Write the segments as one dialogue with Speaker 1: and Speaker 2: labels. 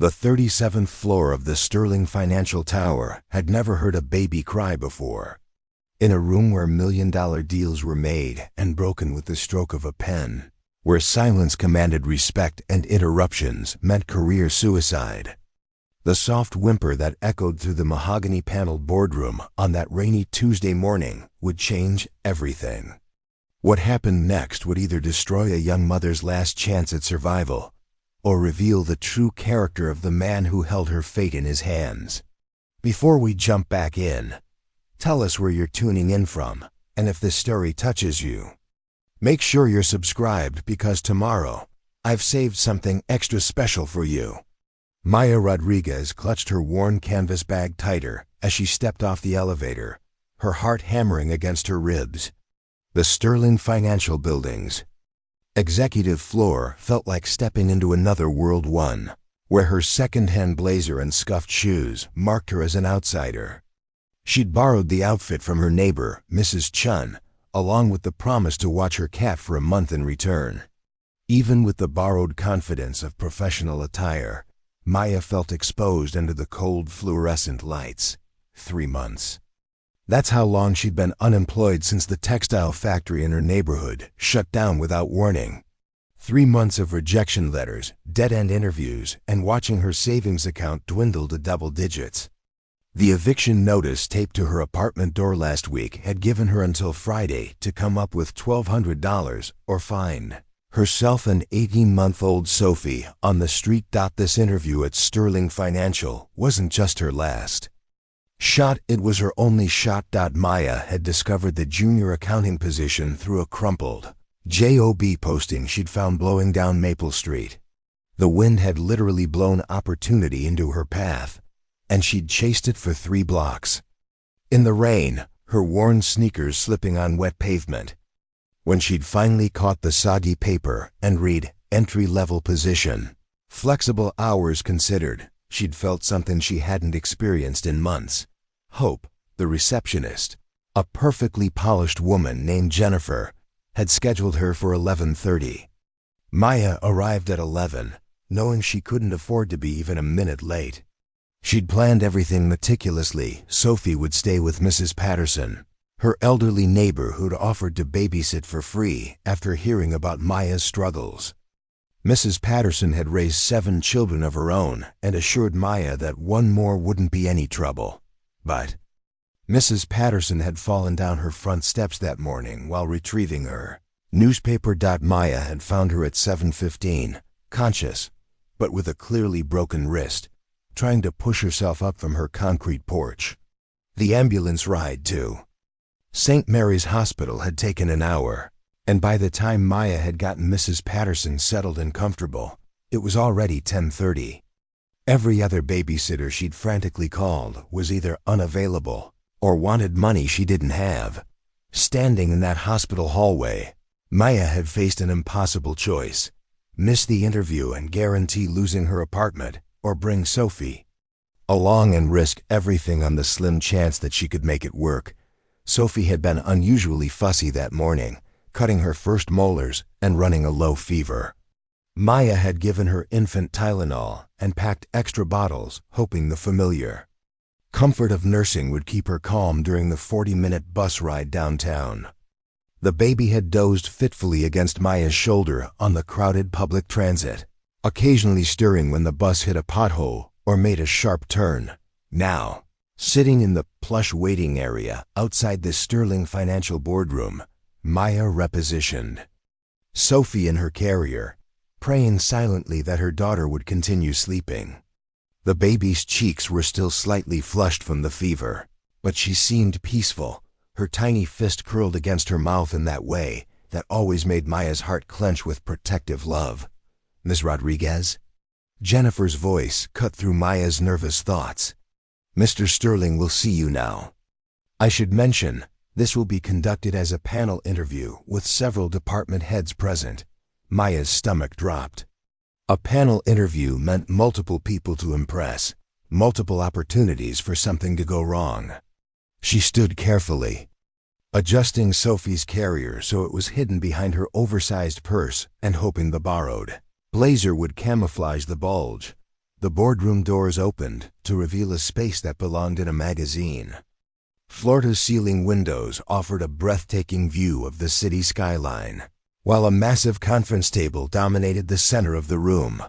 Speaker 1: The 37th floor of the Sterling Financial Tower had never heard a baby cry before. In a room where million-dollar deals were made and broken with the stroke of a pen, where silence commanded respect and interruptions meant career suicide. The soft whimper that echoed through the mahogany-paneled boardroom on that rainy Tuesday morning would change everything. What happened next would either destroy a young mother's last chance at survival or reveal the true character of the man who held her fate in his hands. Before we jump back in, tell us where you're tuning in from and if this story touches you. Make sure you're subscribed because tomorrow I've saved something extra special for you. Maya Rodriguez clutched her worn canvas bag tighter as she stepped off the elevator, her heart hammering against her ribs. The Sterling Financial Building's executive floor felt like stepping into another World One, where her second-hand blazer and scuffed shoes marked her as an outsider. She'd borrowed the outfit from her neighbor, Mrs. Chun, along with the promise to watch her cat for a month in return. Even with the borrowed confidence of professional attire, Maya felt exposed under the cold fluorescent lights. 3 months. That's how long she'd been unemployed since the textile factory in her neighborhood shut down without warning. 3 months of rejection letters, dead-end interviews, and watching her savings account dwindle to double digits. The eviction notice taped to her apartment door last week had given her until Friday to come up with $1,200 or find herself and 18-month-old Sophie on the street. This interview at Sterling Financial wasn't just her last shot, it was her only shot. Maya had discovered the junior accounting position through a crumpled job posting she'd found blowing down Maple Street. The wind had literally blown opportunity into her path, and she'd chased it for 3 blocks. In the rain, her worn sneakers slipping on wet pavement. When she'd finally caught the soggy paper and read entry-level position, flexible hours considered, she'd felt something she hadn't experienced in months. Hope, the receptionist, a perfectly polished woman named Jennifer, had scheduled her for 11:30. Maya arrived at 11, knowing she couldn't afford to be even a minute late. She'd planned everything meticulously. Sophie would stay with Mrs. Patterson, her elderly neighbor who'd offered to babysit for free after hearing about Maya's struggles. Mrs. Patterson had raised 7 children of her own and assured Maya that one more wouldn't be any trouble. But Mrs. Patterson had fallen down her front steps that morning while retrieving her newspaper. Maya had found her at 7:15, conscious, but with a clearly broken wrist, trying to push herself up from her concrete porch. The ambulance ride to St. Mary's Hospital had taken an hour, and by the time Maya had gotten Mrs. Patterson settled and comfortable, it was already 10:30. Every other babysitter she'd frantically called was either unavailable or wanted money she didn't have. Standing in that hospital hallway, Maya had faced an impossible choice: miss the interview and guarantee losing her apartment, or bring Sophie along and risk everything on the slim chance that she could make it work. Sophie had been unusually fussy that morning, cutting her first molars and running a low fever. Maya had given her infant Tylenol and packed extra bottles, hoping the familiar comfort of nursing would keep her calm during the 40-minute bus ride downtown. The baby had dozed fitfully against Maya's shoulder on the crowded public transit, occasionally stirring when the bus hit a pothole or made a sharp turn. Now, sitting in the plush waiting area outside the Sterling Financial Boardroom, Maya repositioned Sophie in her carrier, praying silently that her daughter would continue sleeping. The baby's cheeks were still slightly flushed from the fever, but she seemed peaceful, her tiny fist curled against her mouth in that way that always made Maya's heart clench with protective love. "Miss Rodriguez?" Jennifer's voice cut through Maya's nervous thoughts. "Mr. Sterling will see you now. I should mention, this will be conducted as a panel interview with several department heads present." Maya's stomach dropped. A panel interview meant multiple people to impress, multiple opportunities for something to go wrong. She stood carefully, adjusting Sophie's carrier so it was hidden behind her oversized purse and hoping the borrowed blazer would camouflage the bulge. The boardroom doors opened to reveal a space that belonged in a magazine. Floor-to-ceiling windows offered a breathtaking view of the city skyline, while a massive conference table dominated the center of the room.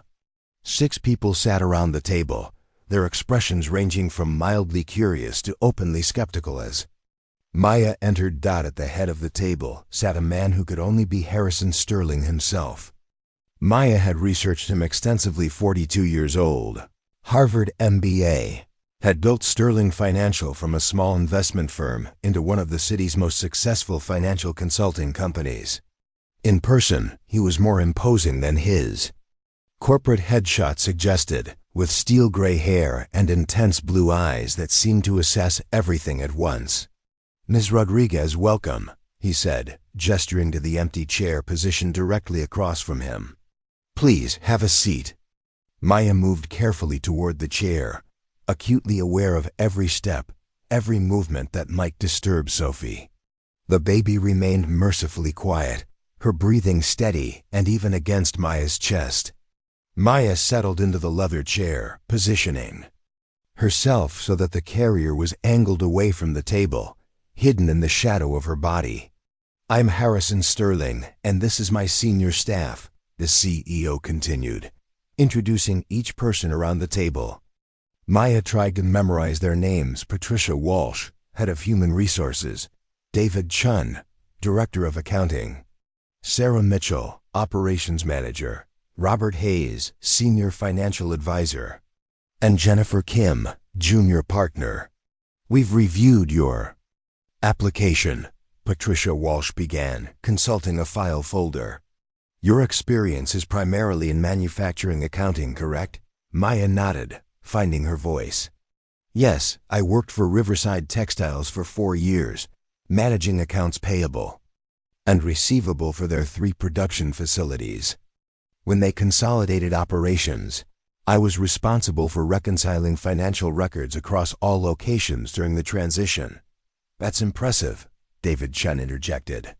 Speaker 1: 6 people sat around the table, their expressions ranging from mildly curious to openly skeptical. As Maya entered, at the head of the table sat a man who could only be Harrison Sterling himself. Maya had researched him extensively. 42 years old, Harvard MBA, had built Sterling Financial from a small investment firm into one of the city's most successful financial consulting companies. In person, he was more imposing than his corporate headshot suggested, with steel gray hair and intense blue eyes that seemed to assess everything at once. "Ms. Rodriguez, welcome," he said, gesturing to the empty chair positioned directly across from him. "Please, have a seat." Maya moved carefully toward the chair, acutely aware of every step, every movement that might disturb Sophie. The baby remained mercifully quiet, her breathing steady and even against Maya's chest. Maya settled into the leather chair, positioning herself so that the carrier was angled away from the table, hidden in the shadow of her body. "I'm Harrison Sterling, and this is my senior staff," the CEO continued, introducing each person around the table. Maya tried to memorize their names: Patricia Walsh, Head of Human Resources; David Chun, Director of Accounting; Sarah Mitchell, Operations Manager; Robert Hayes, Senior Financial Advisor; and Jennifer Kim, Junior Partner. "We've reviewed your application," Patricia Walsh began, consulting a file folder. "Your experience is primarily in manufacturing accounting, correct?" Maya nodded, finding her voice. "Yes, I worked for Riverside Textiles for 4 years, managing accounts payable and receivable for their 3 production facilities. When they consolidated operations, I was responsible for reconciling financial records across all locations during the transition." "That's impressive," David Chen interjected.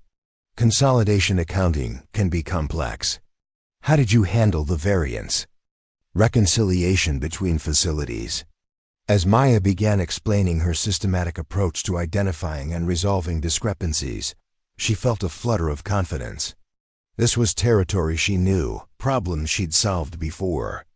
Speaker 1: "Consolidation accounting can be complex. How did you handle the variance reconciliation between facilities?" As Maya began explaining her systematic approach to identifying and resolving discrepancies, she felt a flutter of confidence. This was territory she knew, problems she'd solved before.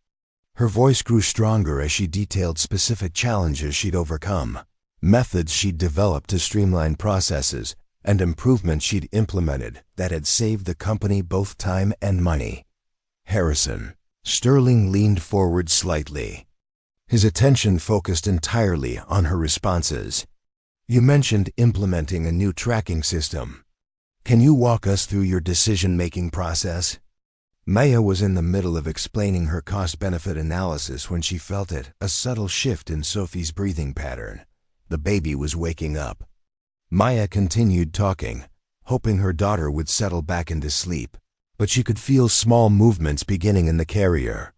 Speaker 1: Her voice grew stronger as she detailed specific challenges she'd overcome, methods she'd developed to streamline processes, and improvements she'd implemented that had saved the company both time and money. Harrison Sterling leaned forward slightly, his attention focused entirely on her responses. "You mentioned implementing a new tracking system. Can you walk us through your decision-making process?" Maya was in the middle of explaining her cost-benefit analysis when she felt it, a subtle shift in Sophie's breathing pattern. The baby was waking up. Maya continued talking, hoping her daughter would settle back into sleep, but she could feel small movements beginning in the carrier.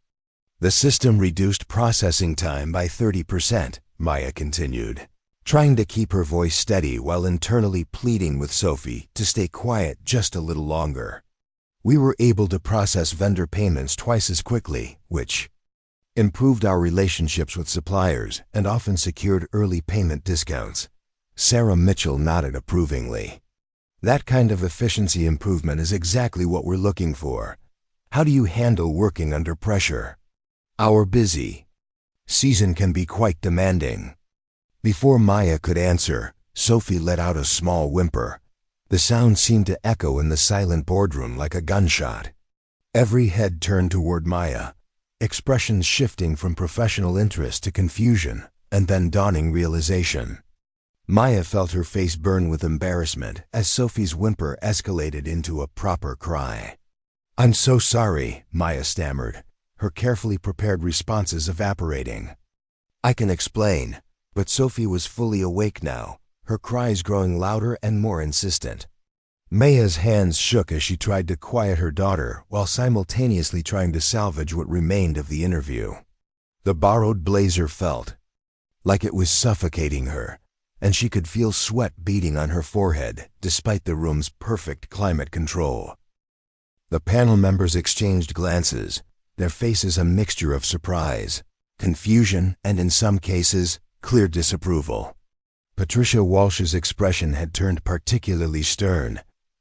Speaker 1: "The system reduced processing time by 30%, Maya continued, trying to keep her voice steady while internally pleading with Sophie to stay quiet just a little longer. "We were able to process vendor payments twice as quickly, which improved our relationships with suppliers and often secured early payment discounts." Sarah Mitchell nodded approvingly. "That kind of efficiency improvement is exactly what we're looking for. How do you handle working under pressure? Our busy season can be quite demanding." Before Maya could answer, Sophie let out a small whimper. The sound seemed to echo in the silent boardroom like a gunshot. Every head turned toward Maya, expressions shifting from professional interest to confusion and then dawning realization. Maya felt her face burn with embarrassment as Sophie's whimper escalated into a proper cry. "I'm so sorry," Maya stammered, her carefully prepared responses evaporating. "I can explain." But Sophie was fully awake now, her cries growing louder and more insistent. Maya's hands shook as she tried to quiet her daughter while simultaneously trying to salvage what remained of the interview. The borrowed blazer felt like it was suffocating her, and she could feel sweat beading on her forehead despite the room's perfect climate control. The panel members exchanged glances, their faces a mixture of surprise, confusion, and in some cases, clear disapproval. Patricia Walsh's expression had turned particularly stern,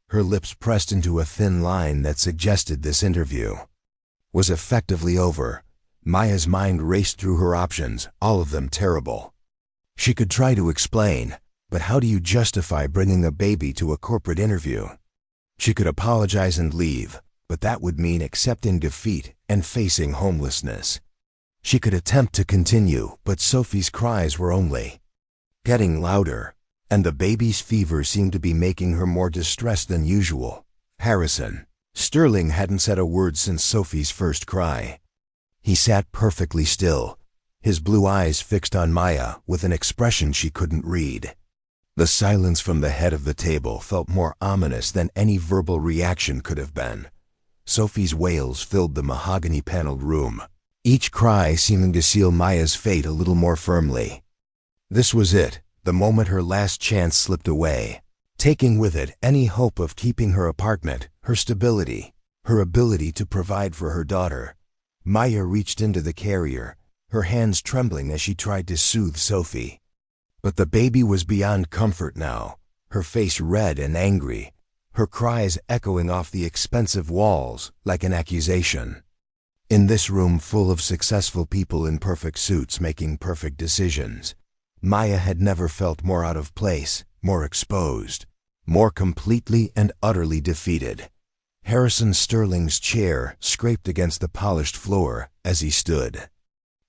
Speaker 1: her lips pressed into a thin line that suggested this interview was effectively over. Maya's mind raced through her options, all of them terrible. She could try to explain, but how do you justify bringing a baby to a corporate interview? She could apologize and leave, but that would mean accepting defeat and facing homelessness. She could attempt to continue, but Sophie's cries were only getting louder, and the baby's fever seemed to be making her more distressed than usual. Harrison Sterling hadn't said a word since Sophie's first cry. He sat perfectly still, his blue eyes fixed on Maya with an expression she couldn't read. The silence from the head of the table felt more ominous than any verbal reaction could have been. Sophie's wails filled the mahogany-paneled room, each cry seeming to seal Maya's fate a little more firmly. This was it, the moment her last chance slipped away, taking with it any hope of keeping her apartment, her stability, her ability to provide for her daughter. Maya reached into the carrier, her hands trembling as she tried to soothe Sophie. But the baby was beyond comfort now, her face red and angry, her cries echoing off the expensive walls like an accusation. In this room full of successful people in perfect suits making perfect decisions, Maya had never felt more out of place, more exposed, more completely and utterly defeated. Harrison Sterling's chair scraped against the polished floor as he stood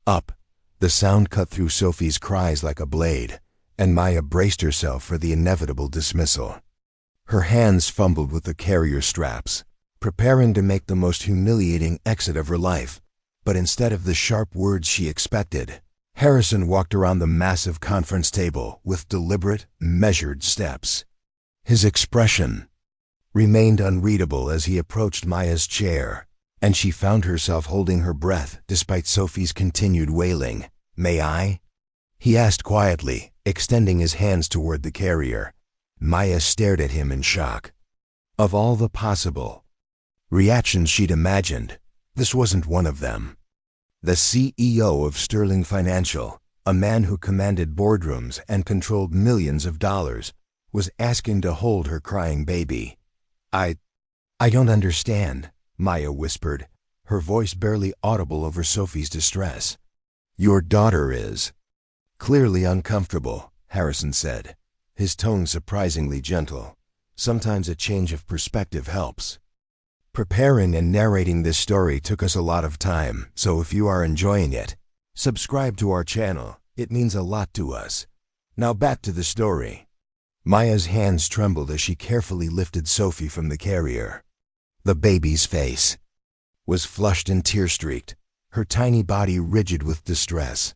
Speaker 1: up. The sound cut through Sophie's cries like a blade, and Maya braced herself for the inevitable dismissal. Her hands fumbled with the carrier straps, preparing to make the most humiliating exit of her life, but instead of the sharp words she expected, Harrison walked around the massive conference table with deliberate, measured steps. His expression remained unreadable as he approached Maya's chair, and she found herself holding her breath despite Sophie's continued wailing. "May I?" he asked quietly, extending his hands toward the carrier. Maya stared at him in shock. Of all the possible reactions she'd imagined, this wasn't one of them. The CEO of Sterling Financial, a man who commanded boardrooms and controlled millions of dollars, was asking to hold her crying baby. I don't understand," Maya whispered, her voice barely audible over Sophie's distress. "Your daughter is clearly uncomfortable," Harrison said, his tone surprisingly gentle. "Sometimes a change of perspective helps. Preparing and narrating this story took us a lot of time, so if you are enjoying it, subscribe to our channel. It means a lot to us. Now back to the story." Maya's hands trembled as she carefully lifted Sophie from the carrier. The baby's face was flushed and tear-streaked, her tiny body rigid with distress.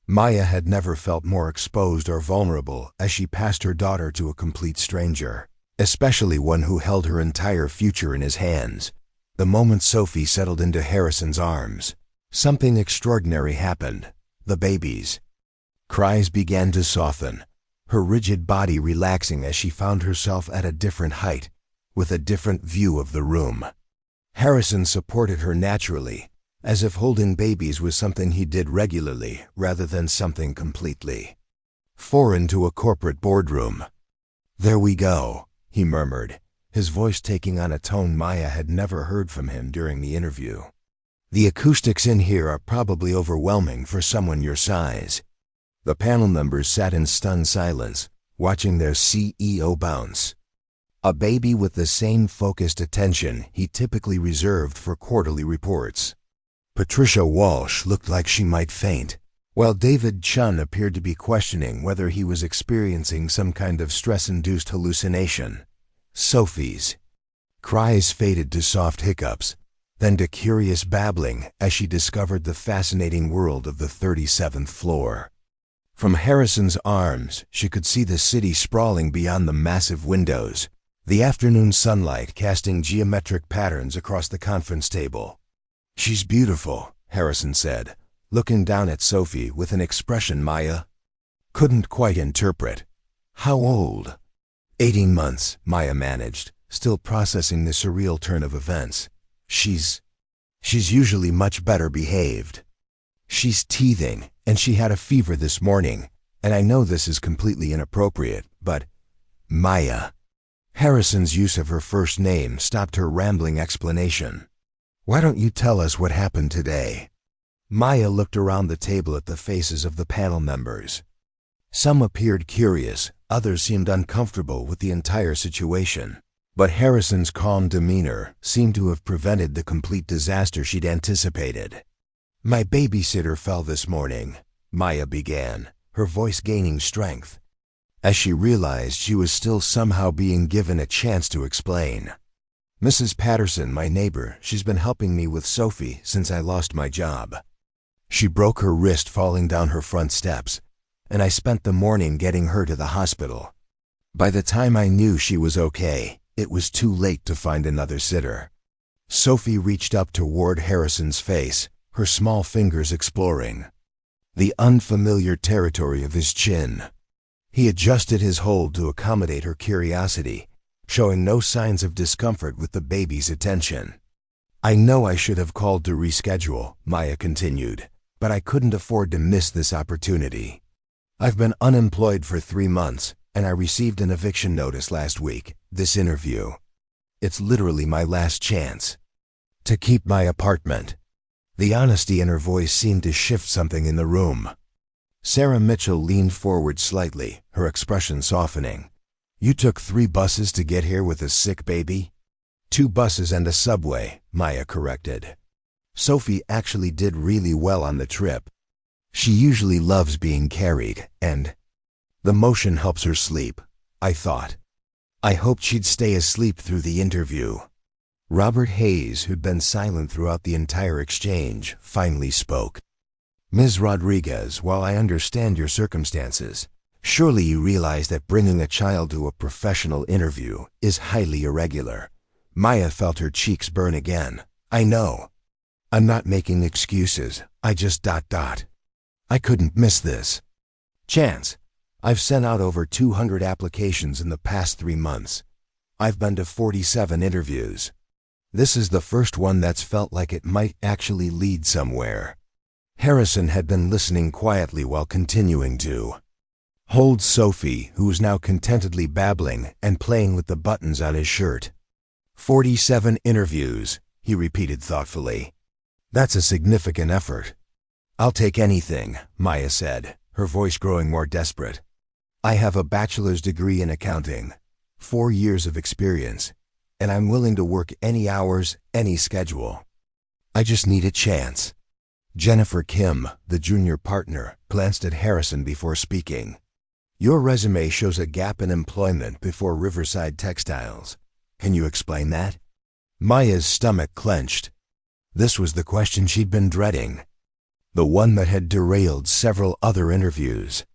Speaker 1: Maya had never felt more exposed or vulnerable as she passed her daughter to a complete stranger, especially one who held her entire future in his hands. The moment Sophie settled into Harrison's arms, something extraordinary happened. The baby's cries began to soften, her rigid body relaxing as she found herself at a different height, with a different view of the room. Harrison supported her naturally, as if holding babies was something he did regularly rather than something completely foreign to a corporate boardroom. "There we go," he murmured, his voice taking on a tone Maya had never heard from him during the interview. "The acoustics in here are probably overwhelming for someone your size." The panel members sat in stunned silence, watching their CEO bounce. A baby with the same focused attention he typically reserved for quarterly reports. Patricia Walsh looked like she might faint, while David Chun appeared to be questioning whether he was experiencing some kind of stress-induced hallucination. Sophie's cries faded to soft hiccups, then to curious babbling as she discovered the fascinating world of the 37th floor. From Harrison's arms, she could see the city sprawling beyond the massive windows, the afternoon sunlight casting geometric patterns across the conference table. "She's beautiful," Harrison said, looking down at Sophie with an expression Maya couldn't quite interpret. "How old?" 18 months, Maya managed, still processing the surreal turn of events. She's usually much better behaved." She's teething, and she had a fever this morning, and I know this is completely inappropriate, but Maya. Harrison's use of her first name stopped her rambling explanation. Why don't you tell us what happened today? Maya looked around the table at the faces of the panel members. Some appeared curious, others seemed uncomfortable with the entire situation. But Harrison's calm demeanor seemed to have prevented the complete disaster she'd anticipated. My babysitter fell this morning, Maya began, her voice gaining strength, as she realized she was still somehow being given a chance to explain. Mrs. Patterson, my neighbor, she's been helping me with Sophie since I lost my job. She broke her wrist falling down her front steps, and I spent the morning getting her to the hospital. By the time I knew she was okay, it was too late to find another sitter. Sophie reached up toward Harrison's face, her small fingers exploring the unfamiliar territory of his chin. He adjusted his hold to accommodate her curiosity, showing no signs of discomfort with the baby's attention. I know I should have called to reschedule, Maya continued, but I couldn't afford to miss this opportunity. I've been unemployed for 3 months, and I received an eviction notice last week. This interview, it's literally my last chance to keep my apartment. The honesty in her voice seemed to shift something in the room. Sarah Mitchell leaned forward slightly, her expression softening. You took 3 buses to get here with a sick baby? 2 buses and a subway, Maya corrected. Sophie actually did really well on the trip. She usually loves being carried, and the motion helps her sleep, I thought. I hoped she'd stay asleep through the interview. Robert Hayes, who'd been silent throughout the entire exchange, finally spoke. Ms. Rodriguez, while I understand your circumstances, surely you realize that bringing a child to a professional interview is highly irregular. Maya felt her cheeks burn again. I know. I'm not making excuses. I just ... I couldn't miss this chance. I've sent out over 200 applications in the past 3 months. I've been to 47 interviews. This is the first one that's felt like it might actually lead somewhere. Harrison had been listening quietly while continuing to hold Sophie, who was now contentedly babbling and playing with the buttons on his shirt. 47 interviews, he repeated thoughtfully. That's a significant effort. I'll take anything, Maya said, her voice growing more desperate. I have a bachelor's degree in accounting, 4 years of experience, and I'm willing to work any hours, any schedule. I just need a chance. Jennifer Kim, the junior partner, glanced at Harrison before speaking. Your resume shows a gap in employment before Riverside Textiles. Can you explain that? Maya's stomach clenched. This was the question she'd been dreading. The one that had derailed several other interviews.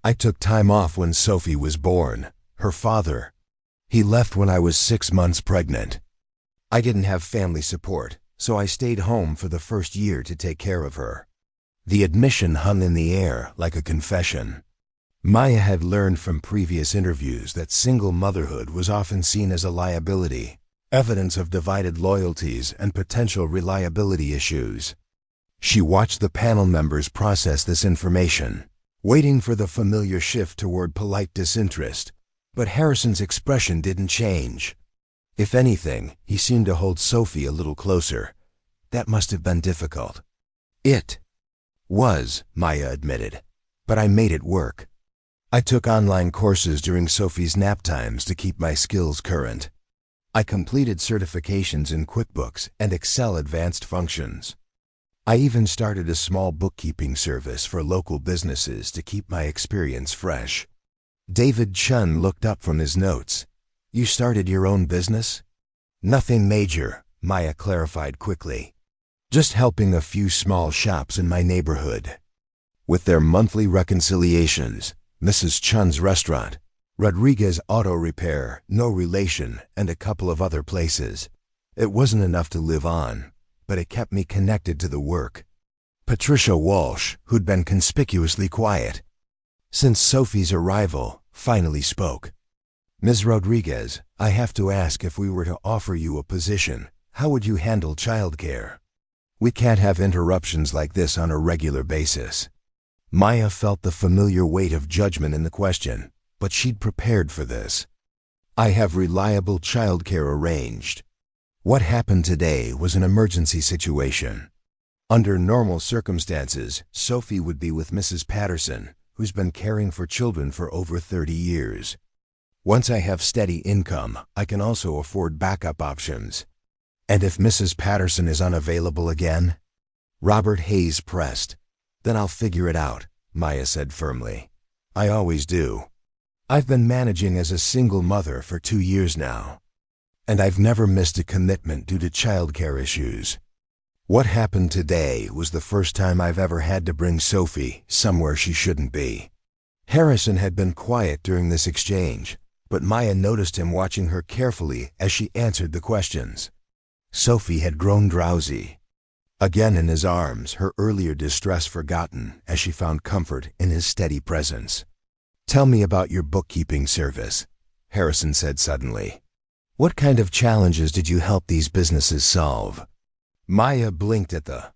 Speaker 1: I took time off when Sophie was born. Her father, he left when I was 6 months pregnant. I didn't have family support, so I stayed home for the first year to take care of her. The admission hung in the air like a confession. Maya had learned from previous interviews that single motherhood was often seen as a liability, evidence of divided loyalties and potential reliability issues. She watched the panel members process this information, waiting for the familiar shift toward polite disinterest, but Harrison's expression didn't change. If anything, he seemed to hold Sophie a little closer. That must have been difficult. It was, Maya admitted, but I made it work. I took online courses during Sophie's nap times to keep my skills current. I completed certifications in QuickBooks and Excel advanced functions. I even started a small bookkeeping service for local businesses to keep my experience fresh. David Chun looked up from his notes. You started your own business? Nothing major, Maya clarified quickly. Just helping a few small shops in my neighborhood with their monthly reconciliations. Mrs. Chun's restaurant, Rodriguez Auto Repair, No Relation, and a couple of other places. It wasn't enough to live on, but it kept me connected to the work. Patricia Walsh, who'd been conspicuously quiet since Sophie's arrival, finally spoke. Ms. Rodriguez, I have to ask, if we were to offer you a position, how would you handle childcare? We can't have interruptions like this on a regular basis. Maya felt the familiar weight of judgment in the question, but she'd prepared for this. I have reliable childcare arranged. What happened today was an emergency situation. Under normal circumstances, Sophie would be with Mrs. Patterson, who's been caring for children for over 30 years. Once I have steady income, I can also afford backup options. And if Mrs. Patterson is unavailable again? Robert Hayes pressed. Then I'll figure it out, Maya said firmly. I always do. I've been managing as a single mother for 2 years now. And I've never missed a commitment due to childcare issues. What happened today was the first time I've ever had to bring Sophie somewhere she shouldn't be. Harrison had been quiet during this exchange, but Maya noticed him watching her carefully as she answered the questions. Sophie had grown drowsy. Again in his arms, her earlier distress forgotten as she found comfort in his steady presence. Tell me about your bookkeeping service, Harrison said suddenly. What kind of challenges did you help these businesses solve? Maya blinked at the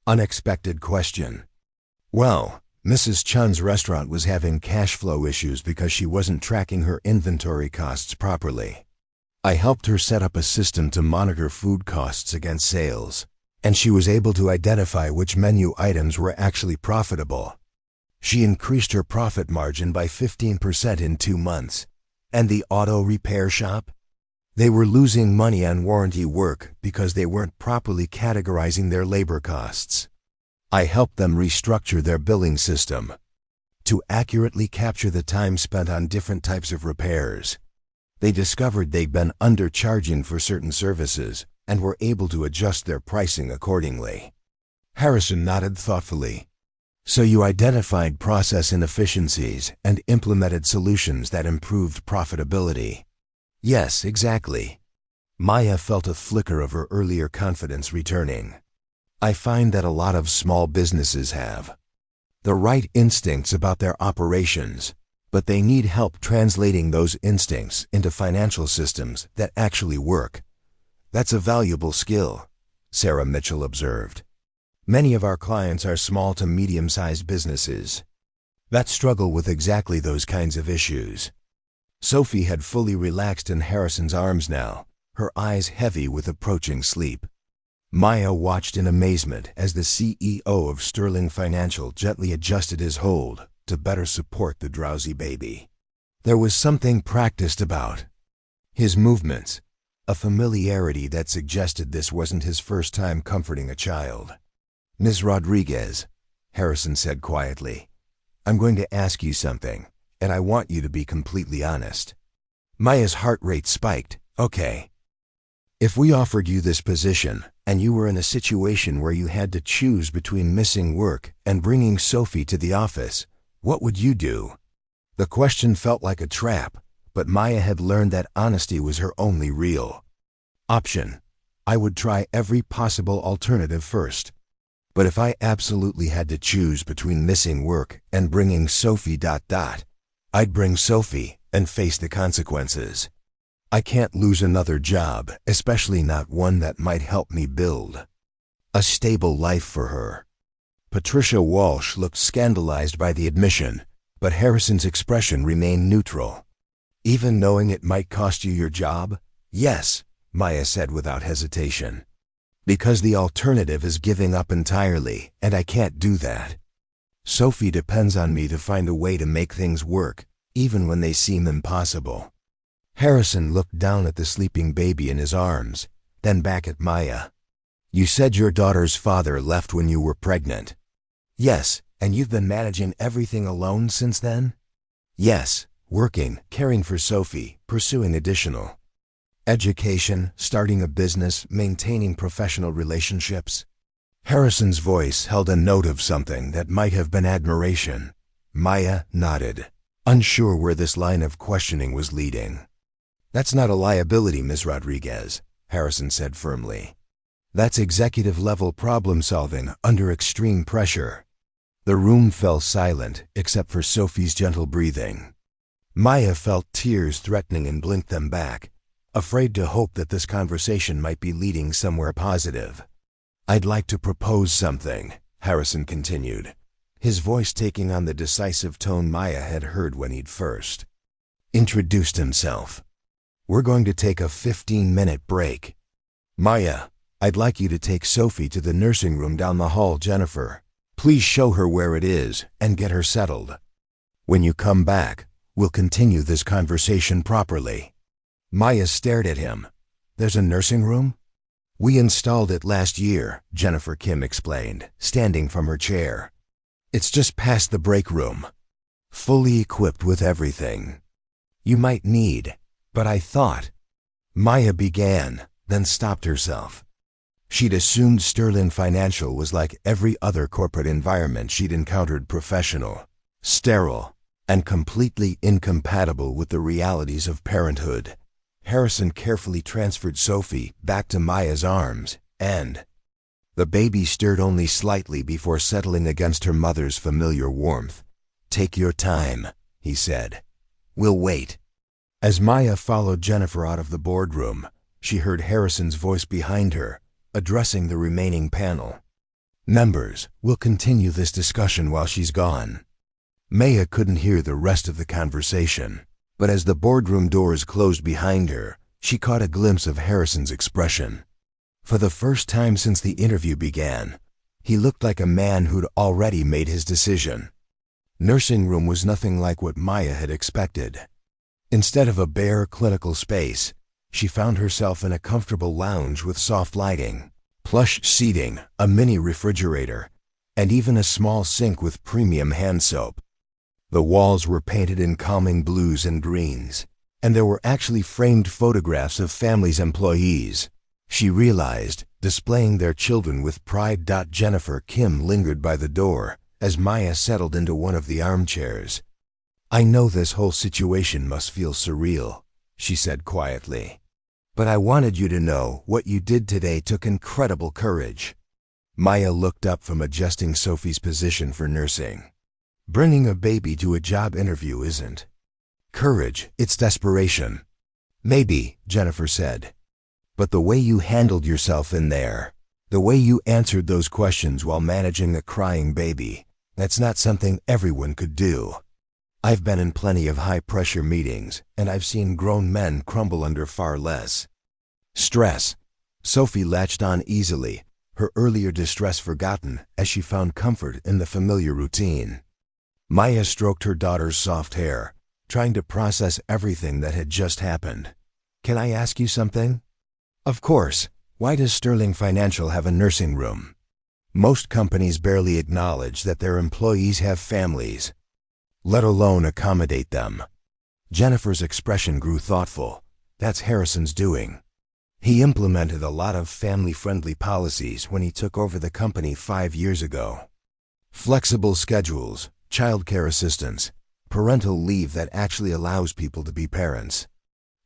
Speaker 1: unexpected question. Well, Mrs. Chun's restaurant was having cash flow issues because she wasn't tracking her inventory costs properly. I helped her set up a system to monitor food costs against sales, and she was able to identify which menu items were actually profitable. She increased her profit margin by 15% in 2 months. And the auto repair shop? They were losing money on warranty work because they weren't properly categorizing their labor costs. I helped them restructure their billing system to accurately capture the time spent on different types of repairs. They discovered they'd been undercharging for certain services and were able to adjust their pricing accordingly. Harrison nodded thoughtfully. So you identified process inefficiencies and implemented solutions that improved profitability. Yes, exactly. Maya felt a flicker of her earlier confidence returning. I find that a lot of small businesses have the right instincts about their operations, but they need help translating those instincts into financial systems that actually work. That's a valuable skill, Sarah Mitchell observed. Many of our clients are small to medium-sized businesses that struggle with exactly those kinds of issues. Sophie had fully relaxed in Harrison's arms now, her eyes heavy with approaching sleep. Maya watched in amazement as the CEO of Sterling Financial gently adjusted his hold to better support the drowsy baby. There was something practiced about his movements, a familiarity that suggested this wasn't his first time comforting a child. Ms. Rodriguez, Harrison said quietly, I'm going to ask you something, and I want you to be completely honest. Maya's heart rate spiked. Okay. If we offered you this position, and you were in a situation where you had to choose between missing work and bringing Sophie to the office, what would you do? The question felt like a trap, but Maya had learned that honesty was her only real option. I would try every possible alternative first. But if I absolutely had to choose between missing work and bringing Sophie... I'd bring Sophie and face the consequences. I can't lose another job, especially not one that might help me build a stable life for her. Patricia Walsh looked scandalized by the admission, but Harrison's expression remained neutral. Even knowing it might cost you your job? Yes, Maya said without hesitation. Because the alternative is giving up entirely, and I can't do that. Sophie depends on me to find a way to make things work, even when they seem impossible. Harrison looked down at the sleeping baby in his arms, then back at Maya. You said your daughter's father left when you were pregnant. Yes, and you've been managing everything alone since then? Yes, working, caring for Sophie, pursuing additional education, starting a business, maintaining professional relationships. Harrison's voice held a note of something that might have been admiration. Maya nodded, unsure where this line of questioning was leading. That's not a liability, Ms. Rodriguez, Harrison said firmly. That's executive-level problem-solving under extreme pressure. The room fell silent except for Sophie's gentle breathing. Maya felt tears threatening and blinked them back, afraid to hope that this conversation might be leading somewhere positive. "I'd like to propose something," Harrison continued, his voice taking on the decisive tone Maya had heard when he'd first introduced himself. "We're going to take a 15-minute break. Maya, I'd like you to take Sophie to the nursing room down the hall. Jennifer, please show her where it is and get her settled. When you come back, we'll continue this conversation properly." Maya stared at him. "There's a nursing room?" "We installed it last year," Jennifer Kim explained, standing from her chair. "It's just past the break room. Fully equipped with everything you might need, but I thought—" Maya began, then stopped herself. She'd assumed Sterling Financial was like every other corporate environment she'd encountered: professional, sterile, and completely incompatible with the realities of parenthood. Harrison carefully transferred Sophie back to Maya's arms, and the baby stirred only slightly before settling against her mother's familiar warmth. "Take your time," he said. "We'll wait." As Maya followed Jennifer out of the boardroom, she heard Harrison's voice behind her, addressing the remaining panel. "Members, we'll continue this discussion while she's gone." Maya couldn't hear the rest of the conversation, but as the boardroom doors closed behind her, she caught a glimpse of Harrison's expression. For the first time since the interview began, he looked like a man who'd already made his decision. Nursing room was nothing like what Maya had expected. Instead of a bare clinical space, she found herself in a comfortable lounge with soft lighting, plush seating, a mini refrigerator, and even a small sink with premium hand soap. The walls were painted in calming blues and greens, and there were actually framed photographs of family's employees, she realized, displaying their children with pride. Jennifer Kim lingered by the door as Maya settled into one of the armchairs. "I know this whole situation must feel surreal," she said quietly, "but I wanted you to know what you did today took incredible courage." Maya looked up from adjusting Sophie's position for nursing. "Bringing a baby to a job interview isn't courage, it's desperation." "Maybe," Jennifer said. "But the way you handled yourself in there, the way you answered those questions while managing a crying baby, that's not something everyone could do. I've been in plenty of high-pressure meetings, and I've seen grown men crumble under far less stress." Sophie latched on easily, her earlier distress forgotten as she found comfort in the familiar routine. Maya stroked her daughter's soft hair, trying to process everything that had just happened. "Can I ask you something?" "Of course. Why does Sterling Financial have a nursing room?" "Most companies barely acknowledge that their employees have families, let alone accommodate them." Jennifer's expression grew thoughtful. "That's Harrison's doing. He implemented a lot of family-friendly policies when he took over the company 5 years ago. Flexible schedules, childcare assistance, parental leave that actually allows people to be parents.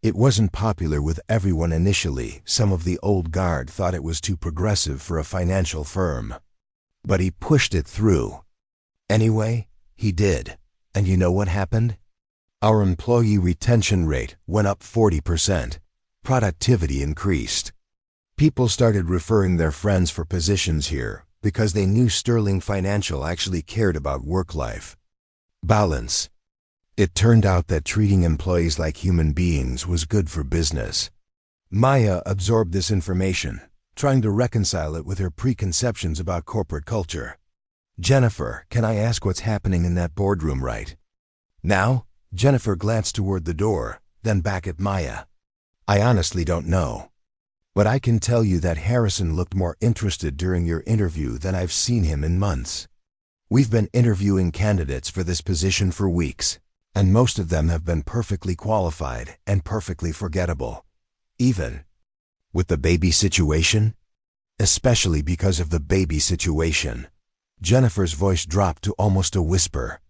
Speaker 1: It wasn't popular with everyone initially. Some of the old guard thought it was too progressive for a financial firm. But he pushed it through. Anyway, he did. And you know what happened? Our employee retention rate went up 40%. Productivity increased. People started referring their friends for positions here because they knew Sterling Financial actually cared about work-life balance. It turned out that treating employees like human beings was good for business." Maya absorbed this information, trying to reconcile it with her preconceptions about corporate culture. "Jennifer, can I ask what's happening in that boardroom right now?" Jennifer glanced toward the door, then back at Maya. "I honestly don't know. But I can tell you that Harrison looked more interested during your interview than I've seen him in months. We've been interviewing candidates for this position for weeks, and most of them have been perfectly qualified and perfectly forgettable. Even with the baby situation? Especially because of the baby situation." Jennifer's voice dropped to almost a whisper.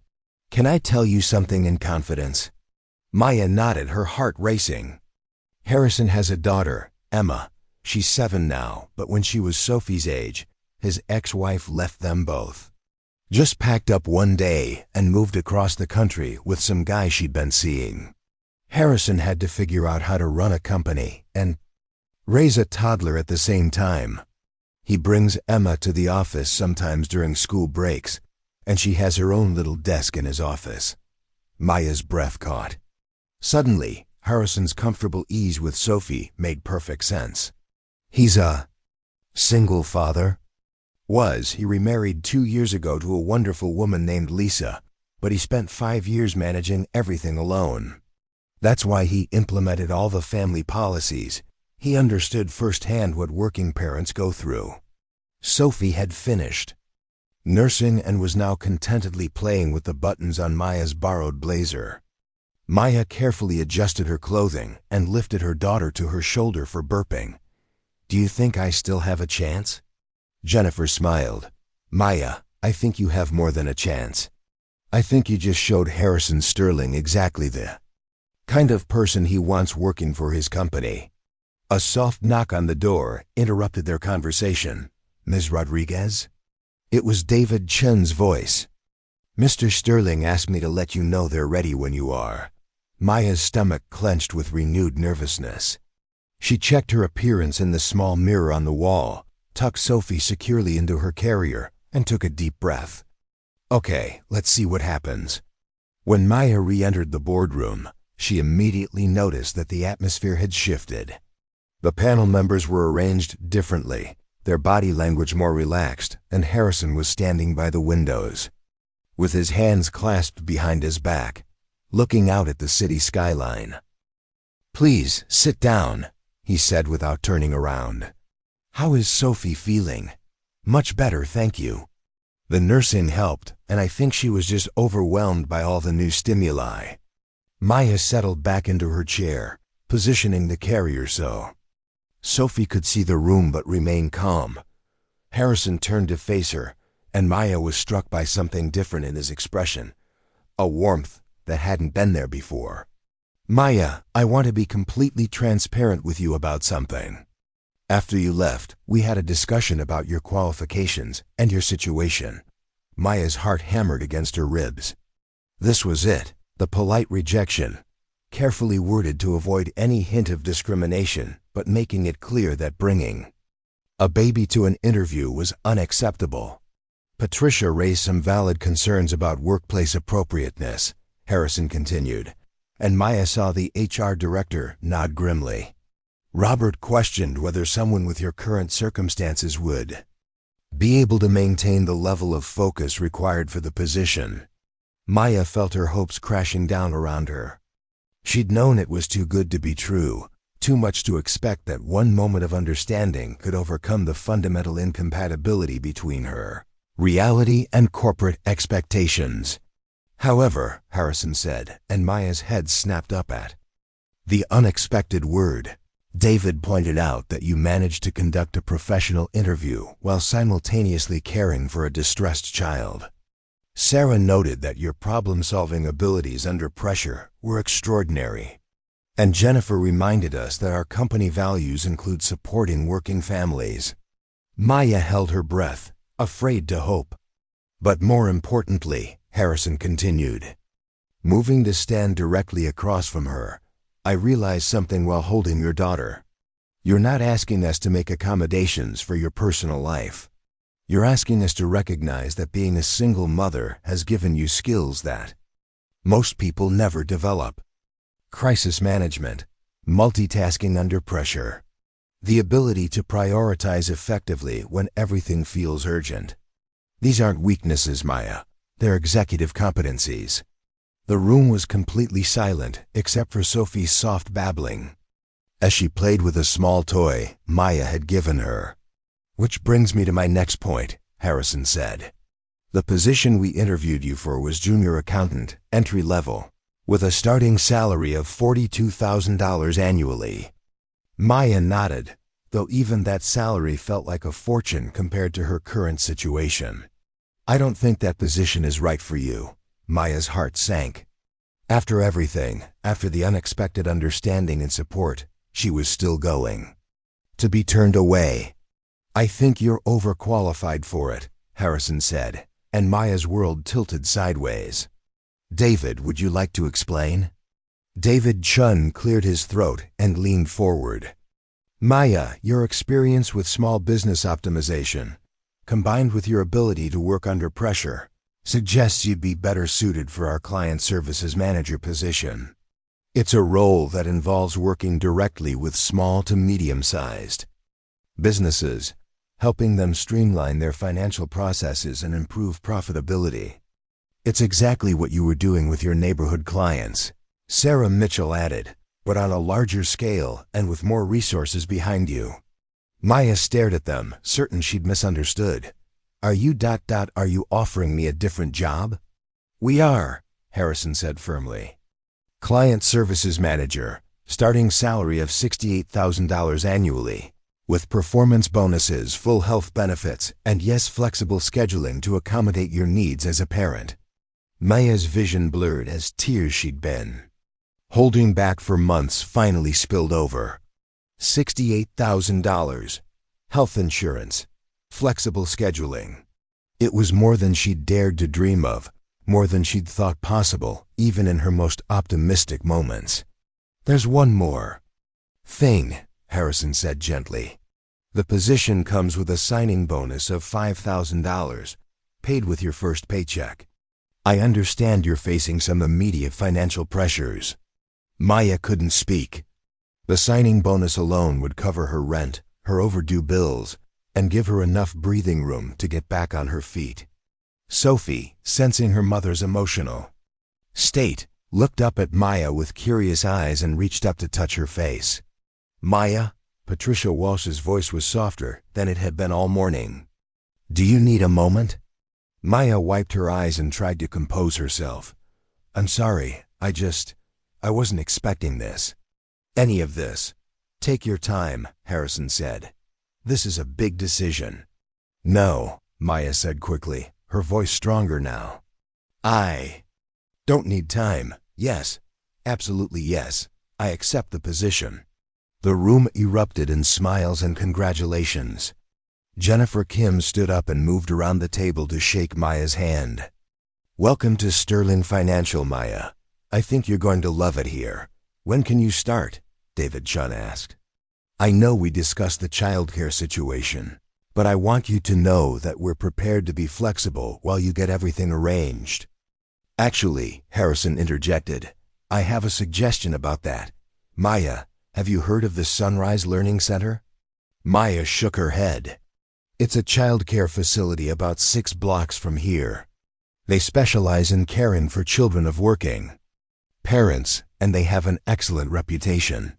Speaker 1: "Can I tell you something in confidence?" Maya nodded, her heart racing. "Harrison has a daughter, Emma. She's 7 now, but when she was Sophie's age, his ex-wife left them both. Just packed up one day and moved across the country with some guy she'd been seeing. Harrison had to figure out how to run a company and raise a toddler at the same time. He brings Emma to the office sometimes during school breaks, and she has her own little desk in his office. Maya's breath caught. Suddenly, Harrison's comfortable ease with Sophie made perfect sense. He's a single father? He remarried 2 years ago to a wonderful woman named Lisa, but he spent 5 years managing everything alone. That's why he implemented all the family policies. He understood firsthand what working parents go through. Sophie had finished nursing and was now contentedly playing with the buttons on Maya's borrowed blazer. Maya carefully adjusted her clothing and lifted her daughter to her shoulder for burping. "Do you think I still have a chance?" Jennifer smiled. "Maya, I think you have more than a chance. I think you just showed Harrison Sterling exactly the kind of person he wants working for his company." A soft knock on the door interrupted their conversation. "Ms. Rodriguez?" It was David Chen's voice. "Mr. Sterling asked me to let you know they're ready when you are." Maya's stomach clenched with renewed nervousness. She checked her appearance in the small mirror on the wall, tucked Sophie securely into her carrier, and took a deep breath. "Okay, let's see what happens." When Maya re-entered the boardroom, she immediately noticed that the atmosphere had shifted. The panel members were arranged differently, their body language more relaxed, and Harrison was standing by the windows, with his hands clasped behind his back, looking out at the city skyline. "Please, sit down," he said without turning around. "How is Sophie feeling?" "Much better, thank you." The nursing helped, and I think she was just overwhelmed by all the new stimuli. Maya settled back into her chair, positioning the carrier so Sophie could see the room but remain calm. Harrison turned to face her, and Maya was struck by something different in his expression, a warmth that hadn't been there before. "Maya, I want to be completely transparent with you about something. After you left, we had a discussion about your qualifications and your situation." Maya's heart hammered against her ribs. This was it, the polite rejection, carefully worded to avoid any hint of discrimination, but making it clear that bringing a baby to an interview was unacceptable. "Patricia raised some valid concerns about workplace appropriateness," Harrison continued, and Maya saw the HR director nod grimly. "Robert questioned whether someone with your current circumstances would be able to maintain the level of focus required for the position." Maya felt her hopes crashing down around her. She'd known it was too good to be true, too much to expect that one moment of understanding could overcome the fundamental incompatibility between her reality and corporate expectations. "However," Harrison said, and Maya's head snapped up at the unexpected word. "David pointed out that you managed to conduct a professional interview while simultaneously caring for a distressed child. Sarah noted that your problem-solving abilities under pressure were extraordinary. And Jennifer reminded us that our company values include supporting working families." Maya held her breath, afraid to hope. "But more importantly," Harrison continued, moving to stand directly across from her, "I realized something while holding your daughter. You're not asking us to make accommodations for your personal life. You're asking us to recognize that being a single mother has given you skills that most people never develop. Crisis management, multitasking under pressure, the ability to prioritize effectively when everything feels urgent. These aren't weaknesses, Maya. They're executive competencies." The room was completely silent except for Sophie's soft babbling as she played with a small toy Maya had given her. "Which brings me to my next point," Harrison said. "The position we interviewed you for was junior accountant, entry level, with a starting salary of $42,000 annually." Maya nodded, though even that salary felt like a fortune compared to her current situation. "I don't think that position is right for you." Maya's heart sank. After everything, after the unexpected understanding and support, she was still going to be turned away. "I think you're overqualified for it," Harrison said, and Maya's world tilted sideways. "David, would you like to explain?" David Chun cleared his throat and leaned forward. Maya, your experience with small business optimization, combined with your ability to work under pressure, suggests you'd be better suited for our client services manager position. It's a role that involves working directly with small to medium-sized businesses, helping them streamline their financial processes and improve profitability. It's exactly what you were doing with your neighborhood clients, Sarah Mitchell added, but on a larger scale and with more resources behind you. Maya stared at them, certain she'd misunderstood. Are you offering me a different job? We are, Harrison said firmly. Client Services Manager, starting salary of $68,000 annually, with performance bonuses, full health benefits, and yes, flexible scheduling to accommodate your needs as a parent. Maya's vision blurred as tears she'd been holding back for months finally spilled over. $68,000, health insurance, flexible scheduling. It was more than she'd dared to dream of, more than she'd thought possible, even in her most optimistic moments. There's one more thing, Harrison said gently. The position comes with a signing bonus of $5,000, paid with your first paycheck. I understand you're facing some immediate financial pressures. Maya couldn't speak. The signing bonus alone would cover her rent, her overdue bills, and give her enough breathing room to get back on her feet. Sophie, sensing her mother's emotional state, looked up at Maya with curious eyes and reached up to touch her face. Maya, Patricia Walsh's voice was softer than it had been all morning. Do you need a moment? Maya wiped her eyes and tried to compose herself. I'm sorry, I wasn't expecting this. Any of this. Take your time, Harrison said. This is a big decision. No, Maya said quickly, her voice stronger now. I don't need time. Yes, absolutely yes. I accept the position. The room erupted in smiles and congratulations. Jennifer Kim stood up and moved around the table to shake Maya's hand. Welcome to Sterling Financial, Maya. I think you're going to love it here. When can you start? David Chun asked. I know we discussed the childcare situation, but I want you to know that we're prepared to be flexible while you get everything arranged. Actually, Harrison interjected, I have a suggestion about that. Maya, have you heard of the Sunrise Learning Center? Maya shook her head. It's a childcare facility about 6 blocks from here. They specialize in caring for children of working parents, and they have an excellent reputation.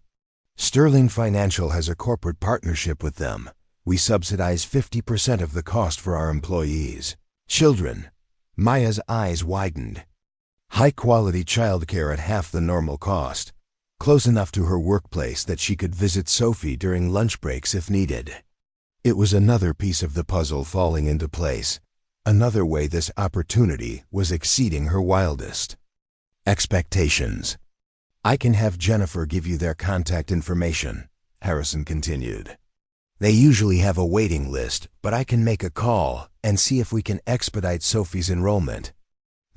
Speaker 1: Sterling Financial has a corporate partnership with them. We subsidize 50% of the cost for our employees. Children. Maya's eyes widened. High-quality childcare at half the normal cost. Close enough to her workplace that she could visit Sophie during lunch breaks if needed. It was another piece of the puzzle falling into place. Another way this opportunity was exceeding her wildest expectations. I can have Jennifer give you their contact information, Harrison continued. They usually have a waiting list, but I can make a call and see if we can expedite Sophie's enrollment.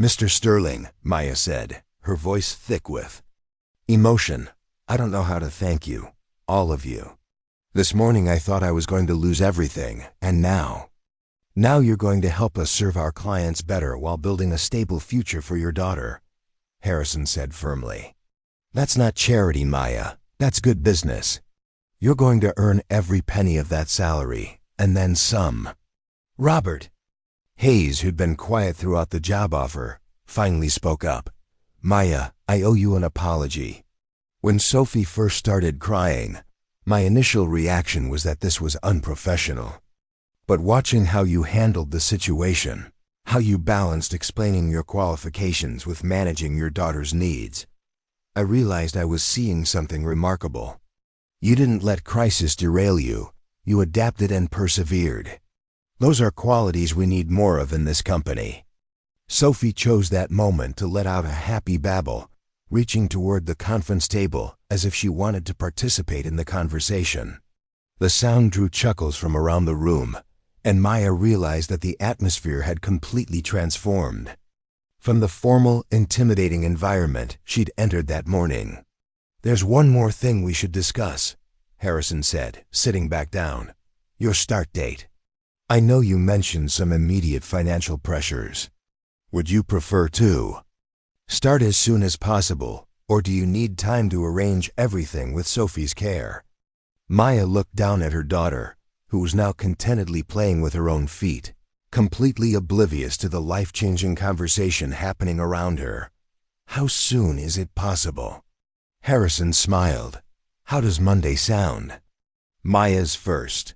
Speaker 1: Mr. Sterling, Maya said, her voice thick with emotion. I don't know how to thank you, all of you. This morning I thought I was going to lose everything, and now you're going to help us serve our clients better while building a stable future for your daughter, Harrison said firmly. That's not charity, Maya. That's good business. You're going to earn every penny of that salary, and then some. Robert Hayes, who'd been quiet throughout the job offer, finally spoke up. Maya, I owe you an apology. When Sophie first started crying, my initial reaction was that this was unprofessional. But watching how you handled the situation, how you balanced explaining your qualifications with managing your daughter's needs, I realized I was seeing something remarkable. You didn't let crisis derail you. You adapted and persevered. Those are qualities we need more of in this company. Sophie chose that moment to let out a happy babble, reaching toward the conference table as if she wanted to participate in the conversation. The sound drew chuckles from around the room, and Maya realized that the atmosphere had completely transformed from the formal, intimidating environment she'd entered that morning. There's one more thing we should discuss, Harrison said, sitting back down. Your start date. I know you mentioned some immediate financial pressures. Would you prefer to start as soon as possible, or do you need time to arrange everything with Sophie's care? Maya looked down at her daughter, who was now contentedly playing with her own feet, completely oblivious to the life-changing conversation happening around her. How soon is it possible? Harrison smiled. How does Monday sound? Maya's first.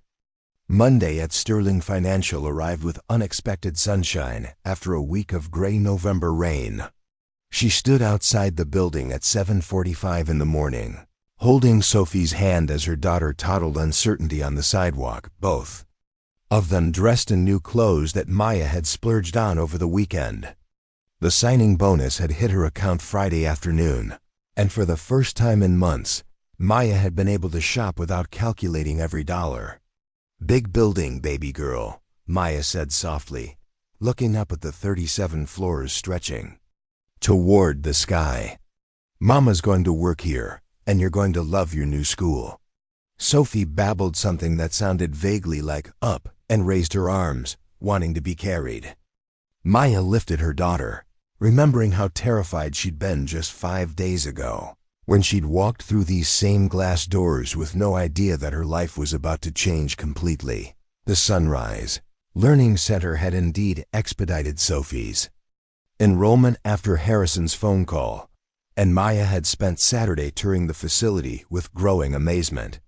Speaker 1: Monday at Sterling Financial arrived with unexpected sunshine after a week of gray November rain. She stood outside the building at 7:45 in the morning, holding Sophie's hand as her daughter toddled uncertainty on the sidewalk, both of them dressed in new clothes that Maya had splurged on over the weekend. The signing bonus had hit her account Friday afternoon, and for the first time in months, Maya had been able to shop without calculating every dollar. Big building, baby girl, Maya said softly, looking up at the 37 floors stretching toward the sky. Mama's going to work here, and you're going to love your new school. Sophie babbled something that sounded vaguely like up and raised her arms, wanting to be carried. Maya lifted her daughter, remembering how terrified she'd been just 5 days ago, when she'd walked through these same glass doors with no idea that her life was about to change completely. The Sunrise Learning Center had indeed expedited Sophie's enrollment after Harrison's phone call, and Maya had spent Saturday touring the facility with growing amazement.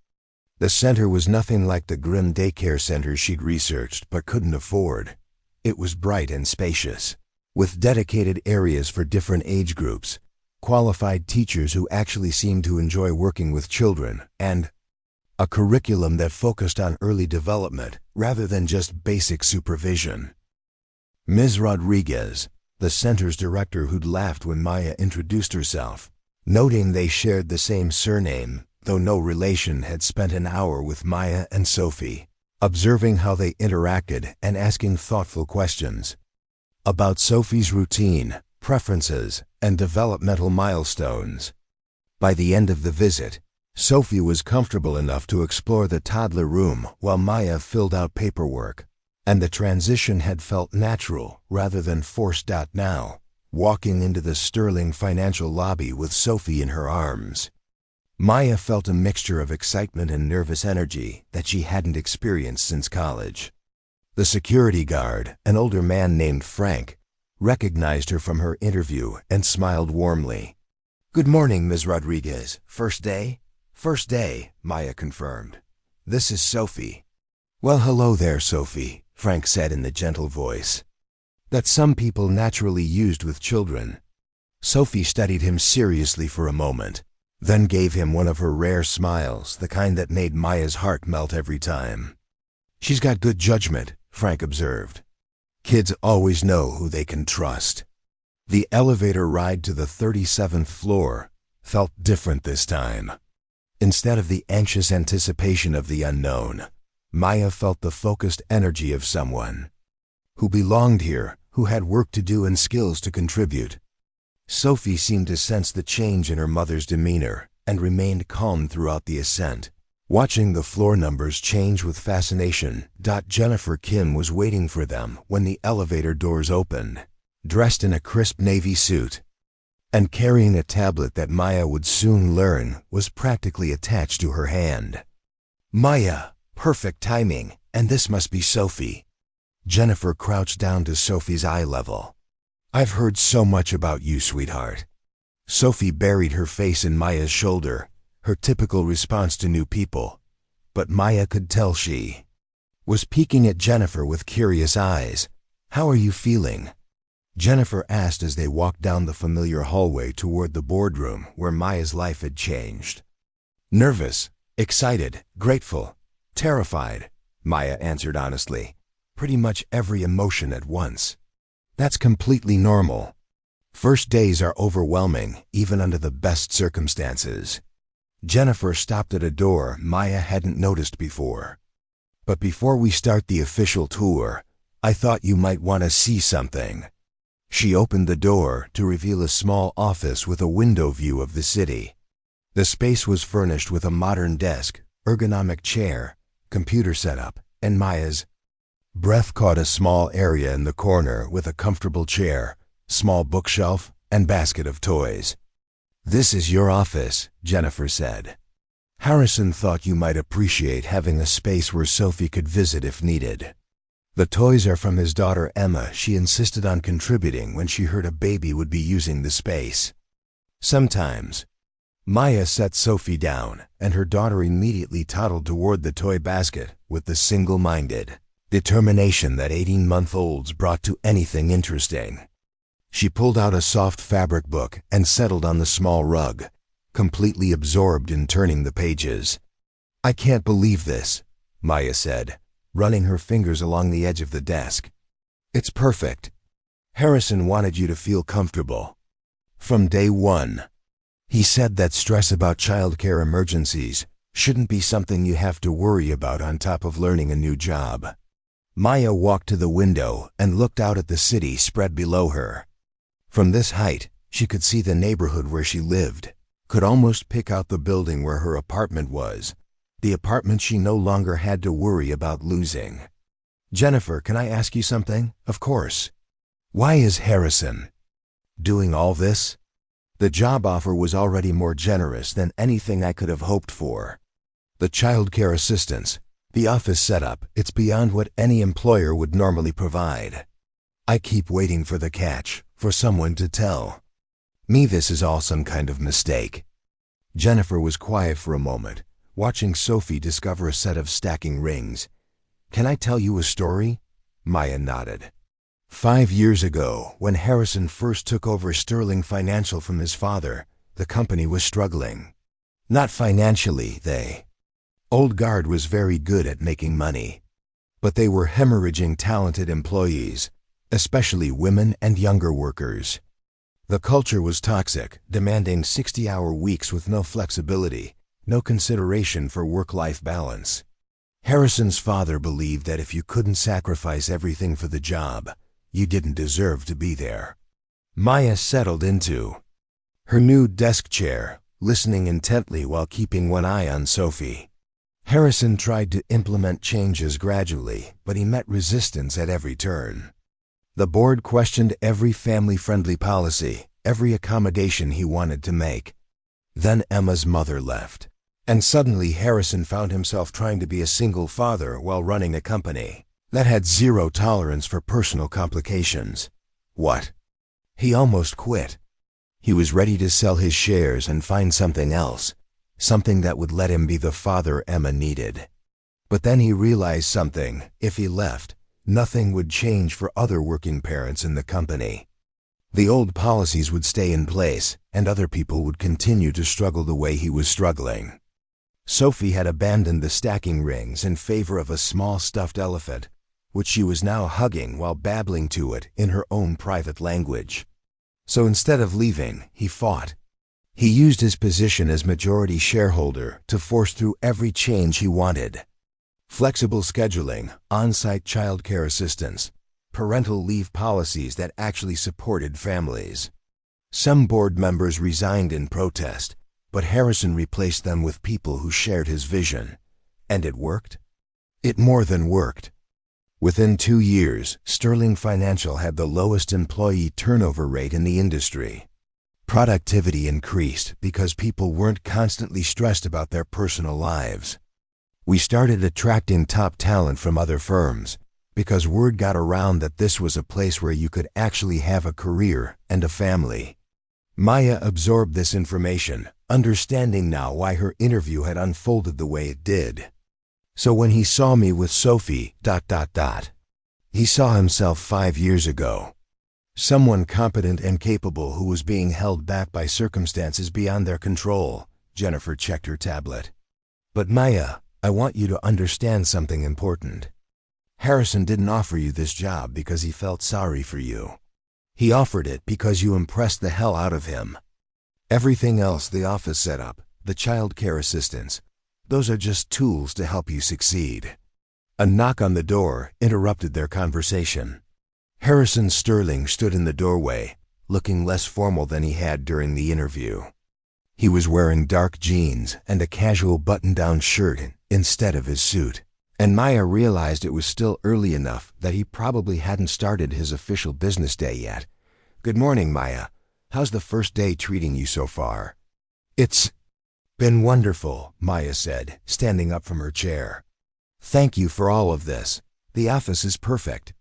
Speaker 1: The center was nothing like the grim daycare centers she'd researched but couldn't afford. It was bright and spacious, with dedicated areas for different age groups, qualified teachers who actually seemed to enjoy working with children, and a curriculum that focused on early development rather than just basic supervision. Ms. Rodriguez, the center's director who'd laughed when Maya introduced herself, noting they shared the same surname, though no relation, had spent an hour with Maya and Sophie, observing how they interacted and asking thoughtful questions about Sophie's routine, preferences, and developmental milestones. By the end of the visit, Sophie was comfortable enough to explore the toddler room while Maya filled out paperwork, and the transition had felt natural rather than forced. Now, walking into the Sterling Financial lobby with Sophie in her arms, Maya felt a mixture of excitement and nervous energy that she hadn't experienced since college. The security guard, an older man named Frank, recognized her from her interview and smiled warmly. "Good morning, Ms. Rodriguez. First day?" "First day," Maya confirmed. "This is Sophie." "Well, hello there, Sophie," Frank said in the gentle voice that some people naturally used with children. Sophie studied him seriously for a moment, then gave him one of her rare smiles, the kind that made Maya's heart melt every time. "She's got good judgment," Frank observed. "Kids always know who they can trust." The elevator ride to the 37th floor felt different this time. Instead of the anxious anticipation of the unknown, Maya felt the focused energy of someone who belonged here, who had work to do and skills to contribute. Sophie seemed to sense the change in her mother's demeanor and remained calm throughout the ascent, watching the floor numbers change with fascination. Jennifer Kim was waiting for them when the elevator doors opened, dressed in a crisp navy suit and carrying a tablet that Maya would soon learn was practically attached to her hand. "Maya, perfect timing, and this must be Sophie." Jennifer crouched down to Sophie's eye level. "I've heard so much about you, sweetheart." Sophie buried her face in Maya's shoulder, her typical response to new people, but Maya could tell she was peeking at Jennifer with curious eyes. "How are you feeling?" Jennifer asked as they walked down the familiar hallway toward the boardroom where Maya's life had changed. "Nervous, excited, grateful, terrified," Maya answered honestly. "Pretty much every emotion at once. That's completely normal. First days are overwhelming, even under the best circumstances." Jennifer stopped at a door Maya hadn't noticed before. "But before we start the official tour, I thought you might want to see something." She opened the door to reveal a small office with a window view of the city. The space was furnished with a modern desk, ergonomic chair, computer setup, and Maya's breath caught a small area in the corner with a comfortable chair, small bookshelf, and basket of toys. "This is your office," Jennifer said. "Harrison thought you might appreciate having a space where Sophie could visit if needed. The toys are from his daughter Emma. She insisted on contributing when she heard a baby would be using the space." Sometimes. Maya set Sophie down, and her daughter immediately toddled toward the toy basket with the single-minded determination that 18-month-olds brought to anything interesting. She pulled out a soft fabric book and settled on the small rug, completely absorbed in turning the pages. "I can't believe this," Maya said, running her fingers along the edge of the desk. "It's perfect. Harrison wanted you to feel comfortable. From day one. He said that stress about childcare emergencies shouldn't be something you have to worry about on top of learning a new job." Maya walked to the window and looked out at the city spread below her. From this height, she could see the neighborhood where she lived, could almost pick out the building where her apartment was, the apartment she no longer had to worry about losing. "Jennifer, can I ask you something?" "Of course." "Why is Harrison doing all this?" The job offer was already more generous than anything I could have hoped for. The child care assistance, the office setup, it's beyond what any employer would normally provide. I keep waiting for the catch, for someone to tell me this is all some kind of mistake. Jennifer was quiet for a moment, watching Sophie discover a set of stacking rings. "Can I tell you a story?" Maya nodded. 5 years ago, when Harrison first took over Sterling Financial from his father, the company was struggling. Not financially, Old guard was very good at making money. But they were hemorrhaging talented employees, especially women and younger workers. The culture was toxic, demanding 60-hour weeks with no flexibility, no consideration for work-life balance. Harrison's father believed that if you couldn't sacrifice everything for the job, you didn't deserve to be there. Maya settled into her new desk chair, listening intently while keeping one eye on Sophie. Harrison tried to implement changes gradually, but he met resistance at every turn. The board questioned every family-friendly policy, every accommodation he wanted to make. Then Emma's mother left, and suddenly Harrison found himself trying to be a single father while running a company that had zero tolerance for personal complications. What? He almost quit. He was ready to sell his shares and find something else, something that would let him be the father Emma needed. But then he realized something. If he left, nothing would change for other working parents in the company. The old policies would stay in place, and other people would continue to struggle the way he was struggling. Sophie had abandoned the stacking rings in favor of a small stuffed elephant, which she was now hugging while babbling to it in her own private language. So instead of leaving, he fought. He used his position as majority shareholder to force through every change he wanted. Flexible scheduling, on-site childcare assistance, parental leave policies that actually supported families. Some board members resigned in protest, but Harrison replaced them with people who shared his vision. And it worked? It more than worked. Within 2 years, Sterling Financial had the lowest employee turnover rate in the industry. Productivity increased because people weren't constantly stressed about their personal lives. We started attracting top talent from other firms because word got around that this was a place where you could actually have a career and a family. Maya absorbed this information, understanding now why her interview had unfolded the way it did. So when he saw me with Sophie, he saw himself 5 years ago. Someone competent and capable who was being held back by circumstances beyond their control. Jennifer checked her tablet. But Maya, I want you to understand something important. Harrison didn't offer you this job because he felt sorry for you. He offered it because you impressed the hell out of him. Everything else, the office setup, the child care assistance, those are just tools to help you succeed. A knock on the door interrupted their conversation. Harrison Sterling stood in the doorway, looking less formal than he had during the interview. He was wearing dark jeans and a casual button-down shirt instead of his suit. And Maya realized it was still early enough that he probably hadn't started his official business day yet. "Good morning, Maya. How's the first day treating you so far?" "It's been wonderful," Maya said, standing up from her chair. "Thank you for all of this. The office is perfect."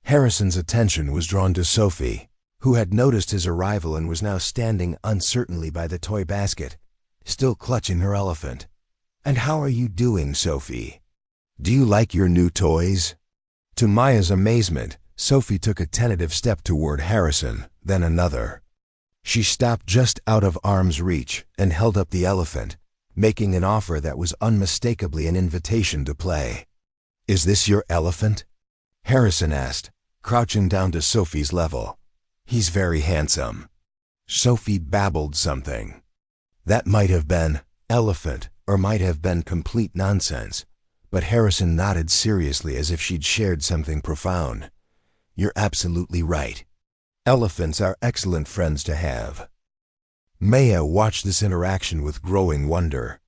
Speaker 1: Harrison's attention was drawn to Sophie, who had noticed his arrival and was now standing uncertainly by the toy basket, still clutching her elephant. "And how are you doing, Sophie? Do you like your new toys?" To Maya's amazement, Sophie took a tentative step toward Harrison, then another. She stopped just out of arm's reach and held up the elephant, making an offer that was unmistakably an invitation to play. "Is this your elephant?" Harrison asked, crouching down to Sophie's level. "He's very handsome." Sophie babbled something. That might have been elephant or might have been complete nonsense, but Harrison nodded seriously as if she'd shared something profound. "You're absolutely right. Elephants are excellent friends to have." Maya watched this interaction with growing wonder.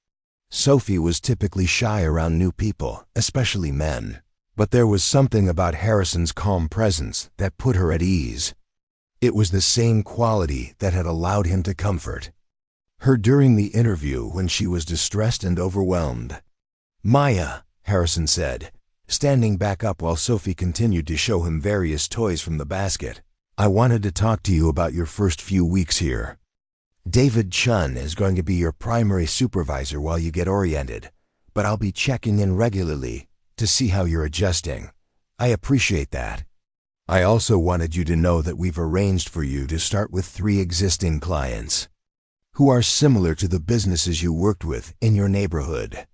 Speaker 1: Sophie was typically shy around new people, especially men, but there was something about Harrison's calm presence that put her at ease. It was the same quality that had allowed him to comfort her during the interview when she was distressed and overwhelmed. "Maya," Harrison said, standing back up while Sophie continued to show him various toys from the basket, "I wanted to talk to you about your first few weeks here. David Chun is going to be your primary supervisor while you get oriented, but I'll be checking in regularly to see how you're adjusting. I appreciate that. I also wanted you to know that we've arranged for you to start with 3 existing clients who are similar to the businesses you worked with in your neighborhood.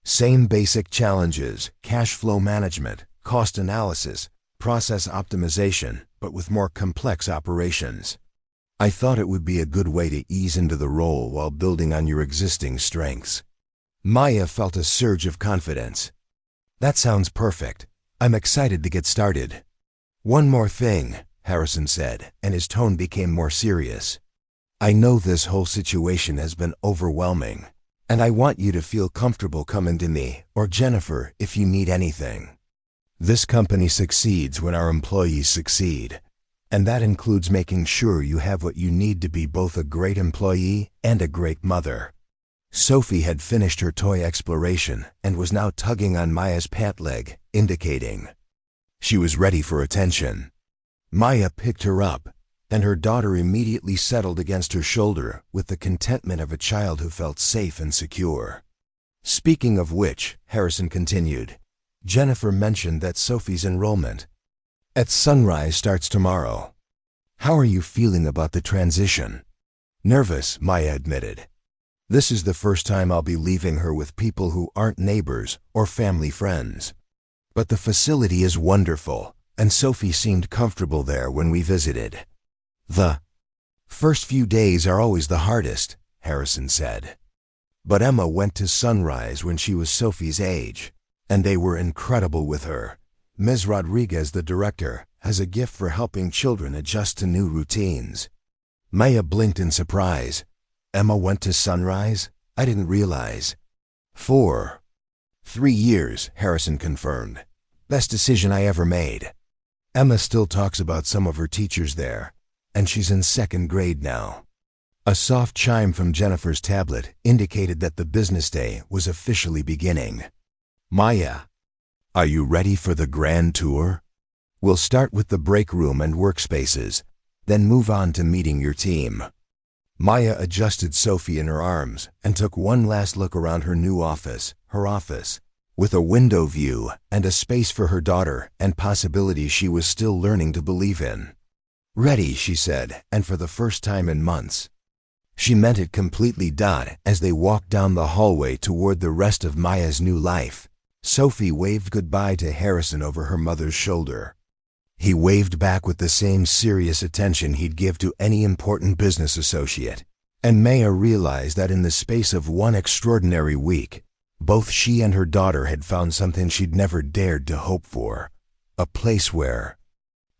Speaker 1: Same basic challenges: cash flow management, cost analysis, process optimization, but with more complex operations. I thought it would be a good way to ease into the role while building on your existing strengths." Maya felt a surge of confidence. "That sounds perfect. I'm excited to get started." "One more thing," Harrison said, and his tone became more serious. "I know this whole situation has been overwhelming, and I want you to feel comfortable coming to me or Jennifer if you need anything. This company succeeds when our employees succeed, and that includes making sure you have what you need to be both a great employee and a great mother." Sophie had finished her toy exploration and was now tugging on Maya's pant leg, indicating she was ready for attention. Maya picked her up, and her daughter immediately settled against her shoulder with the contentment of a child who felt safe and secure. "Speaking of which," Harrison continued, "Jennifer mentioned that Sophie's enrollment at Sunrise starts tomorrow. How are you feeling about the transition?" "Nervous," Maya admitted. "This is the first time I'll be leaving her with people who aren't neighbors or family friends. But the facility is wonderful, and Sophie seemed comfortable there when we visited." "The first few days are always the hardest," Harrison said. "But Emma went to Sunrise when she was Sophie's age, and they were incredible with her. Ms. Rodriguez, the director, has a gift for helping children adjust to new routines." Maya blinked in surprise. "Emma went to Sunrise? I didn't realize." "For 3 years," Harrison confirmed. "Best decision I ever made. Emma still talks about some of her teachers there, and she's in 2nd grade now." A soft chime from Jennifer's tablet indicated that the business day was officially beginning. "Maya, are you ready for the grand tour? We'll start with the break room and workspaces, then move on to meeting your team." Maya adjusted Sophie in her arms and took one last look around her new office, with a window view and a space for her daughter and possibilities she was still learning to believe in. "Ready," she said, and for the first time in months. She meant it completely. As they walked down the hallway toward the rest of Maya's new life, Sophie waved goodbye to Harrison over her mother's shoulder. He waved back with the same serious attention he'd give to any important business associate, and Maya realized that in the space of one extraordinary week, both she and her daughter had found something she'd never dared to hope for, a place where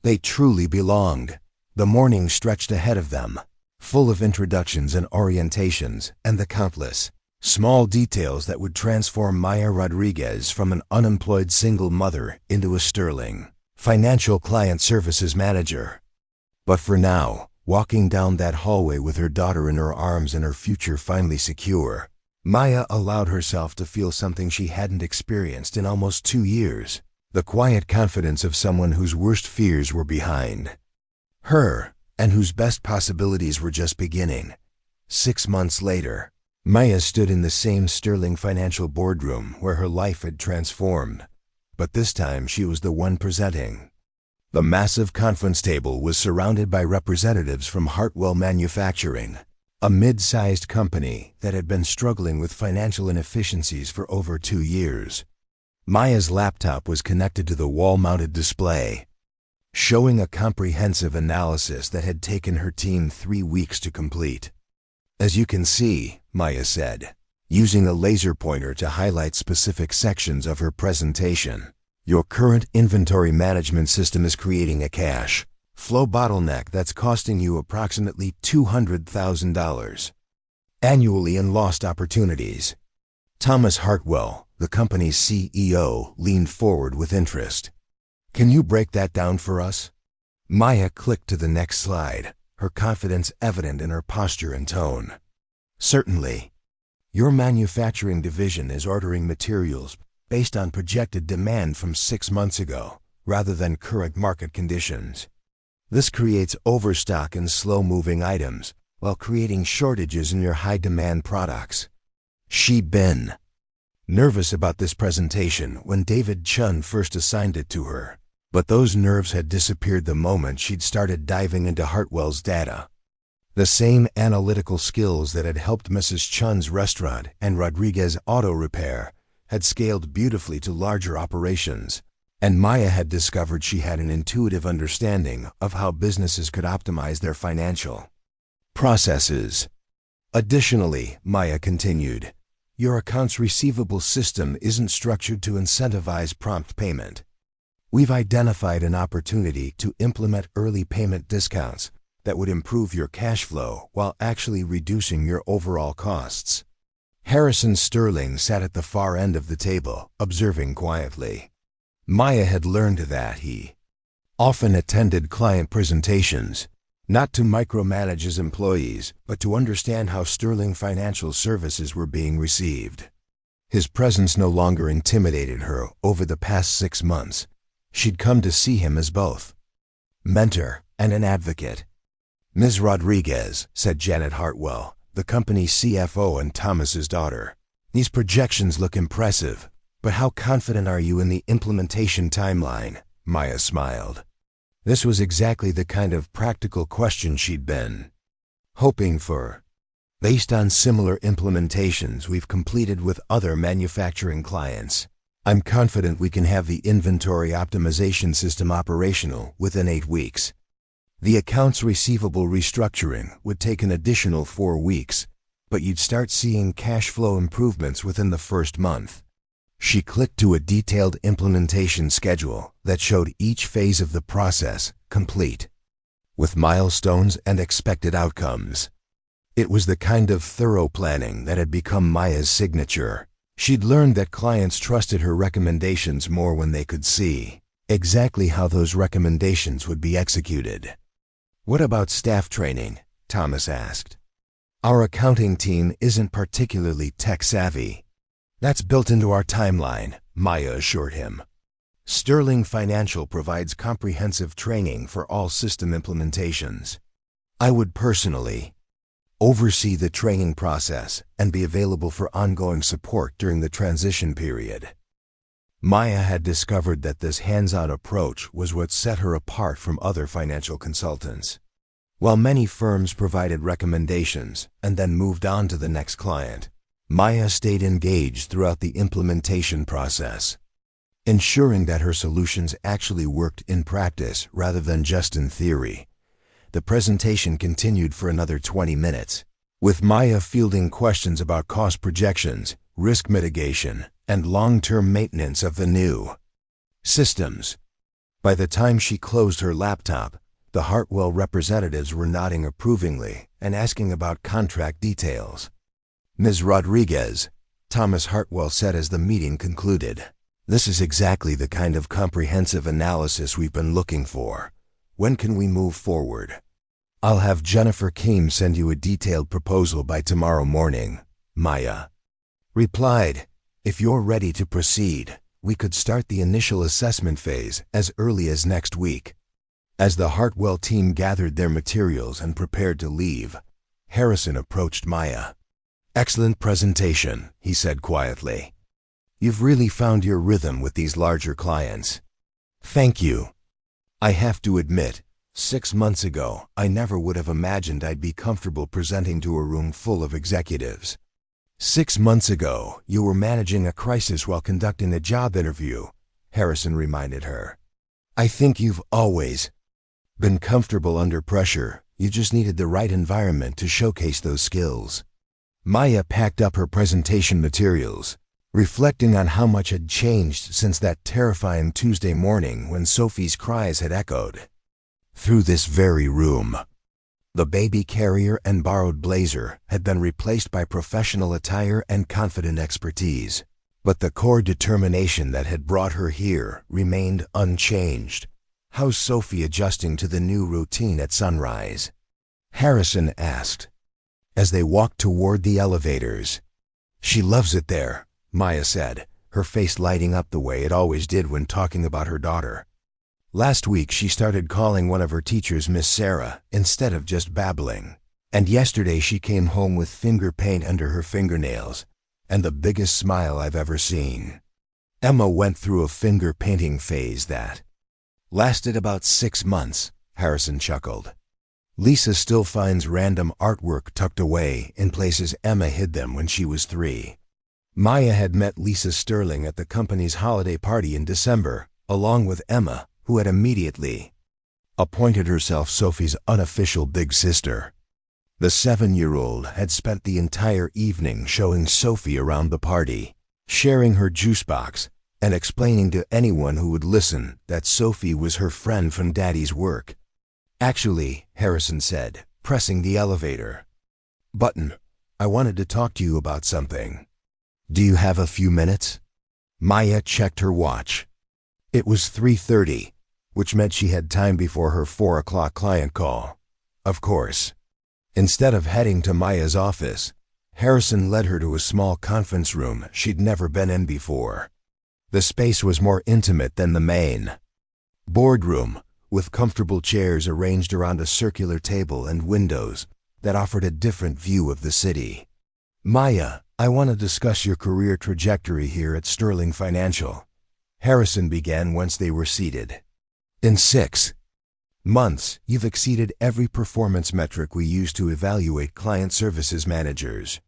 Speaker 1: they truly belonged. The morning stretched ahead of them, full of introductions and orientations and the countless small details that would transform Maya Rodriguez from an unemployed single mother into a sterling financial client services manager. But for now, walking down that hallway with her daughter in her arms and her future finally secure, Maya allowed herself to feel something she hadn't experienced in almost 2 years, the quiet confidence of someone whose worst fears were behind her and whose best possibilities were just beginning. 6 months later, Maya stood in the same sterling financial boardroom where her life had transformed, but this time she was the one presenting. The massive conference table was surrounded by representatives from Hartwell Manufacturing, a mid-sized company that had been struggling with financial inefficiencies for over 2 years. Maya's laptop was connected to the wall-mounted display, showing a comprehensive analysis that had taken her team 3 weeks to complete. "As you can see," Maya said, using a laser pointer to highlight specific sections of her presentation, "your current inventory management system is creating a cash flow bottleneck that's costing you approximately $200,000 annually in lost opportunities." Thomas Hartwell, the company's CEO, leaned forward with interest. "Can you break that down for us?" Maya clicked to the next slide, her confidence evident in her posture and tone. "Certainly. Your manufacturing division is ordering materials based on projected demand from 6 months ago, rather than current market conditions. This creates overstock in slow-moving items, while creating shortages in your high-demand products." She'd been nervous about this presentation when David Chun first assigned it to her, but those nerves had disappeared the moment she'd started diving into Hartwell's data. The same analytical skills that had helped Mrs. Chun's restaurant and Rodriguez Auto Repair had scaled beautifully to larger operations, and Maya had discovered she had an intuitive understanding of how businesses could optimize their financial processes. "Additionally," Maya continued, "your accounts receivable system isn't structured to incentivize prompt payment. We've identified an opportunity to implement early payment discounts that would improve your cash flow while actually reducing your overall costs." Harrison Sterling sat at the far end of the table, observing quietly. Maya had learned that he often attended client presentations, not to micromanage his employees, but to understand how Sterling Financial Services were being received. His presence no longer intimidated her over the past 6 months. She'd come to see him as both mentor and an advocate. "Ms. Rodriguez," said Janet Hartwell, the company's CFO and Thomas's daughter, "these projections look impressive, but how confident are you in the implementation timeline?" Maya smiled. This was exactly the kind of practical question she'd been hoping for. "Based on similar implementations we've completed with other manufacturing clients, I'm confident we can have the inventory optimization system operational within 8 weeks. The accounts receivable restructuring would take an additional 4 weeks, but you'd start seeing cash flow improvements within the first month." She clicked to a detailed implementation schedule that showed each phase of the process complete, with milestones and expected outcomes. It was the kind of thorough planning that had become Maya's signature. She'd learned that clients trusted her recommendations more when they could see exactly how those recommendations would be executed. "What about staff training?" Thomas asked. "Our accounting team isn't particularly tech-savvy." "That's built into our timeline," Maya assured him. "Sterling Financial provides comprehensive training for all system implementations. I would personally oversee the training process and be available for ongoing support during the transition period." Maya had discovered that this hands-on approach was what set her apart from other financial consultants. While many firms provided recommendations and then moved on to the next client, Maya stayed engaged throughout the implementation process, ensuring that her solutions actually worked in practice rather than just in theory. The presentation continued for another 20 minutes, with Maya fielding questions about cost projections, risk mitigation, and long-term maintenance of the new systems. By the time she closed her laptop, The Hartwell representatives were nodding approvingly and asking about contract details. "Ms. Rodriguez," Thomas Hartwell said as the meeting concluded, "this is exactly the kind of comprehensive analysis we've been looking for. When can we move forward?" "I'll have Jennifer Keem send you a detailed proposal by tomorrow morning," Maya replied. "If you're ready to proceed, we could start the initial assessment phase as early as next week." As the Hartwell team gathered their materials and prepared to leave, Harrison approached Maya. "Excellent presentation," he said quietly. "You've really found your rhythm with these larger clients." "Thank you. I have to admit, 6 months ago, I never would have imagined I'd be comfortable presenting to a room full of executives." 6 months ago, you were managing a crisis while conducting a job interview, Harrison reminded her. "I think you've always been comfortable under pressure. You just needed the right environment to showcase those skills." Maya packed up her presentation materials, reflecting on how much had changed since that terrifying Tuesday morning when Sophie's cries had echoed through this very room. The baby carrier and borrowed blazer had been replaced by professional attire and confident expertise, but the core determination that had brought her here remained unchanged. "How's Sophie adjusting to the new routine at sunrise?" Harrison asked, as they walked toward the elevators. "She loves it there," Maya said, her face lighting up the way it always did when talking about her daughter. "Last week she started calling one of her teachers Miss Sarah instead of just babbling. And yesterday she came home with finger paint under her fingernails and the biggest smile I've ever seen." Emma went through a finger painting phase that lasted about 6 months, Harrison chuckled. Lisa still finds random artwork tucked away in places Emma hid them when she was 3. Maya had met Lisa Sterling at the company's holiday party in December, along with Emma, who had immediately appointed herself Sophie's unofficial big sister. The 7-year-old had spent the entire evening showing Sophie around the party, sharing her juice box, and explaining to anyone who would listen that Sophie was her friend from Daddy's work. "Actually," Harrison said, pressing the elevator button, "I wanted to talk to you about something. Do you have a few minutes?" Maya checked her watch. It was 3:30, which meant she had time before her 4 o'clock client call. Of course. Instead of heading to Maya's office, Harrison led her to a small conference room she'd never been in before. The space was more intimate than the main boardroom, with comfortable chairs arranged around a circular table and windows that offered a different view of the city. "Maya, I want to discuss your career trajectory here at Sterling Financial," Harrison began once they were seated. "In 6 months, you've exceeded every performance metric we use to evaluate client services managers.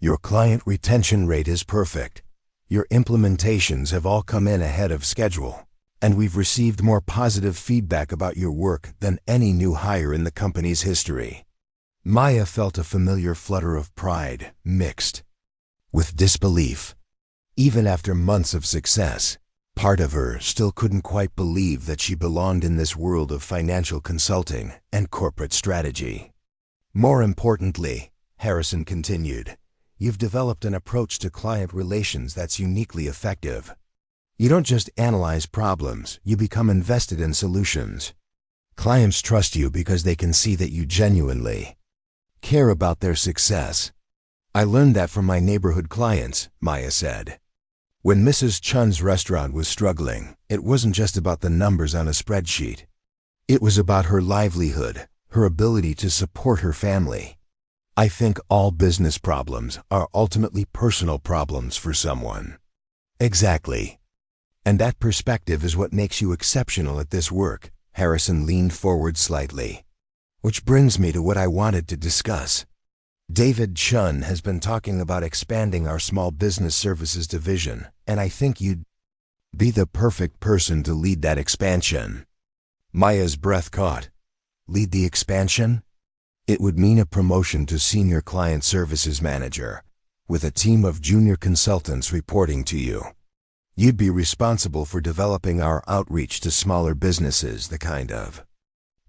Speaker 1: Your client retention rate is perfect. Your implementations have all come in ahead of schedule, and we've received more positive feedback about your work than any new hire in the company's history." Maya felt a familiar flutter of pride, mixed with disbelief. Even after months of success, part of her still couldn't quite believe that she belonged in this world of financial consulting and corporate strategy. "More importantly," Harrison continued, "you've developed an approach to client relations that's uniquely effective. You don't just analyze problems, you become invested in solutions. Clients trust you because they can see that you genuinely care about their success." "I learned that from my neighborhood clients," Maya said. "When Mrs. Chun's restaurant was struggling, it wasn't just about the numbers on a spreadsheet. It was about her livelihood, her ability to support her family. I think all business problems are ultimately personal problems for someone." "Exactly. And that perspective is what makes you exceptional at this work," Harrison leaned forward slightly. "Which brings me to what I wanted to discuss. David Chun has been talking about expanding our small business services division, and I think you'd be the perfect person to lead that expansion." Maya's breath caught. "Lead the expansion?" "It would mean a promotion to senior client services manager, with a team of junior consultants reporting to you. You'd be responsible for developing our outreach to smaller businesses, the kind of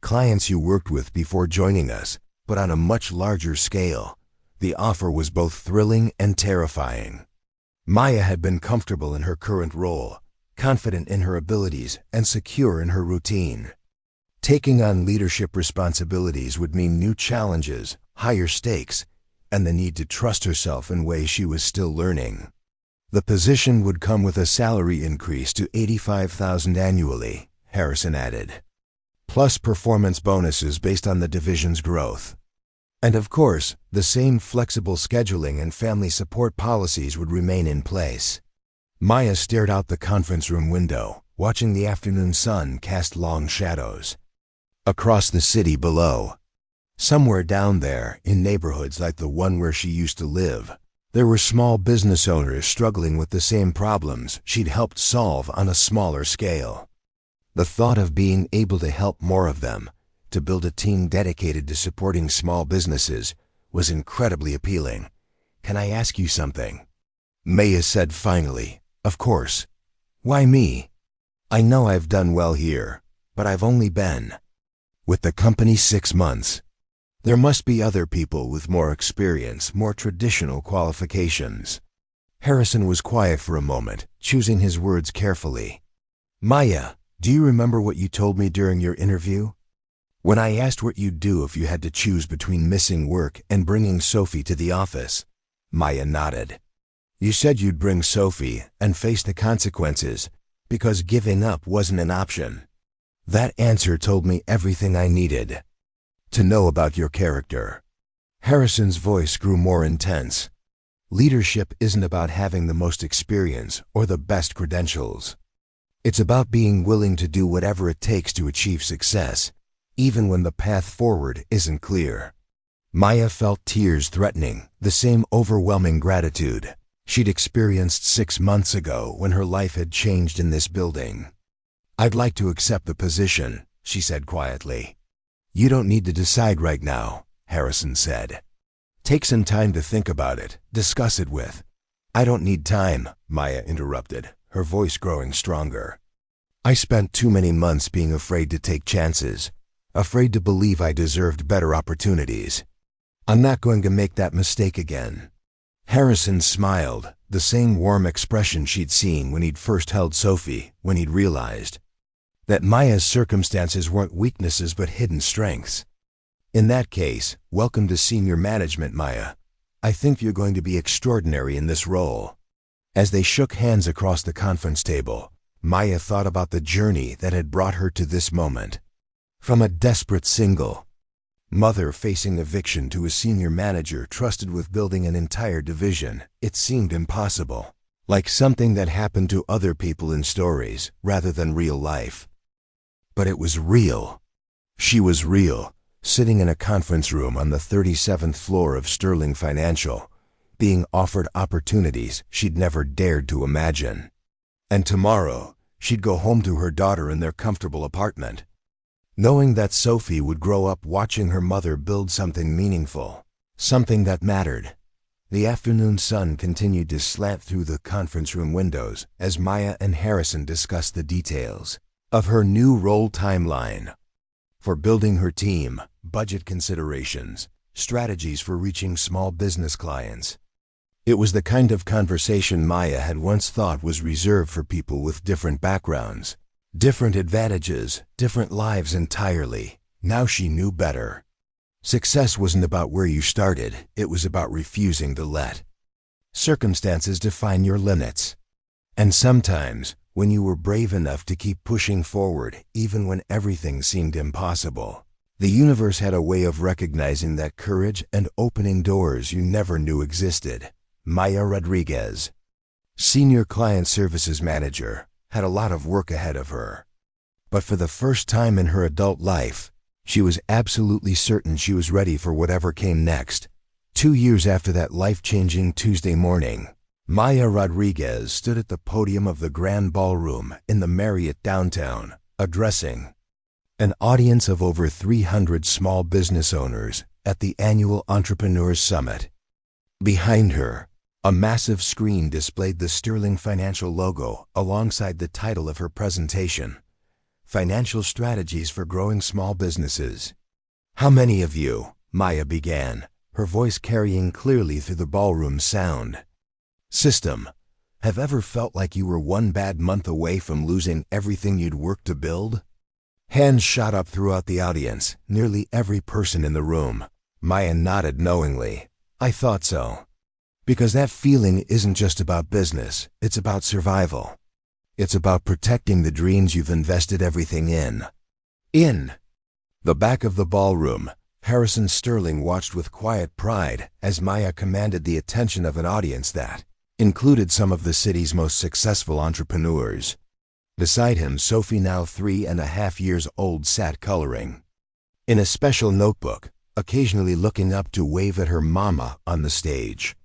Speaker 1: clients you worked with before joining us, but on a much larger scale. The offer was both thrilling and terrifying. Maya had been comfortable in her current role, confident in her abilities, and secure in her routine. Taking on leadership responsibilities would mean new challenges, higher stakes, and the need to trust herself in ways she was still learning. The position would come with a salary increase to $85,000 annually, Harrison added, plus performance bonuses based on the division's growth. And of course, the same flexible scheduling and family support policies would remain in place. Maya stared out the conference room window, watching the afternoon sun cast long shadows. Across the city below, somewhere down there, in neighborhoods like the one where she used to live, there were small business owners struggling with the same problems she'd helped solve on a smaller scale. The thought of being able to help more of them, to build a team dedicated to supporting small businesses, was incredibly appealing. "Can I ask you something?" Maya said finally. "Of course. Why me? I know I've done well here, but I've only been with the company 6 months. There must be other people with more experience, more traditional qualifications." Harrison was quiet for a moment, choosing his words carefully. "Maya, do you remember what you told me during your interview? When I asked what you'd do if you had to choose between missing work and bringing Sophie to the office?" Maya nodded. "You said you'd bring Sophie and face the consequences because giving up wasn't an option." That answer told me everything I needed to know about your character. Harrison's voice grew more intense. "Leadership isn't about having the most experience or the best credentials. It's about being willing to do whatever it takes to achieve success, even when the path forward isn't clear." Maya felt tears threatening, the same overwhelming gratitude she'd experienced 6 months ago when her life had changed in this building. "I'd like to accept the position," she said quietly. "You don't need to decide right now," Harrison said. "Take some time to think about it, discuss it with—" "I don't need time," Maya interrupted, her voice growing stronger. "I spent too many months being afraid to take chances, afraid to believe I deserved better opportunities. I'm not going to make that mistake again." Harrison smiled, the same warm expression she'd seen when he'd first held Sophie, when he'd realized that Maya's circumstances weren't weaknesses but hidden strengths. "In that case, welcome to senior management, Maya. I think you're going to be extraordinary in this role." As they shook hands across the conference table, Maya thought about the journey that had brought her to this moment. From a desperate single mother facing eviction to a senior manager trusted with building an entire division, it seemed impossible, like something that happened to other people in stories rather than real life. But it was real. She was real, sitting in a conference room on the 37th floor of Sterling Financial, being offered opportunities she'd never dared to imagine. And tomorrow, she'd go home to her daughter in their comfortable apartment, knowing that Sophie would grow up watching her mother build something meaningful, something that mattered. The afternoon sun continued to slant through the conference room windows as Maya and Harrison discussed the details of her new role timeline for building her team, budget considerations, strategies for reaching small business clients. It was the kind of conversation Maya had once thought was reserved for people with different backgrounds, different advantages, different lives entirely. Now she knew better. Success wasn't about where you started, it was about refusing to let circumstances define your limits. And sometimes, when you were brave enough to keep pushing forward, even when everything seemed impossible, the universe had a way of recognizing that courage and opening doors you never knew existed. Maya Rodriguez, Senior Client Services Manager, had a lot of work ahead of her. But for the first time in her adult life, she was absolutely certain she was ready for whatever came next. 2 years after that life-changing Tuesday morning, Maya Rodriguez stood at the podium of the Grand Ballroom in the Marriott downtown, addressing an audience of over 300 small business owners at the annual Entrepreneurs Summit. Behind her, a massive screen displayed the Sterling Financial logo alongside the title of her presentation, Financial Strategies for Growing Small Businesses. How many of you, Maya began, her voice carrying clearly through the ballroom sound system, have ever felt like you were one bad month away from losing everything you'd worked to build? Hands shot up throughout the audience, nearly every person in the room. Maya nodded knowingly. I thought so. Because that feeling isn't just about business, it's about survival. It's about protecting the dreams you've invested everything in. In the back of the ballroom, Harrison Sterling watched with quiet pride as Maya commanded the attention of an audience that included some of the city's most successful entrepreneurs. Beside him, Sophie, now 3.5 years old, sat coloring in a special notebook, occasionally looking up to wave at her mama on the stage.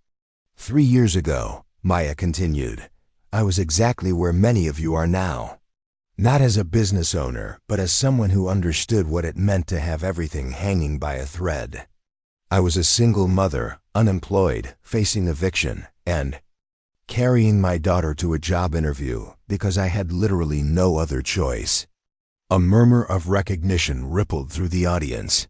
Speaker 1: 3 years ago, Maya continued, I was exactly where many of you are now. Not as a business owner, but as someone who understood what it meant to have everything hanging by a thread. I was a single mother, unemployed, facing eviction, and carrying my daughter to a job interview because I had literally no other choice. A murmur of recognition rippled through the audience.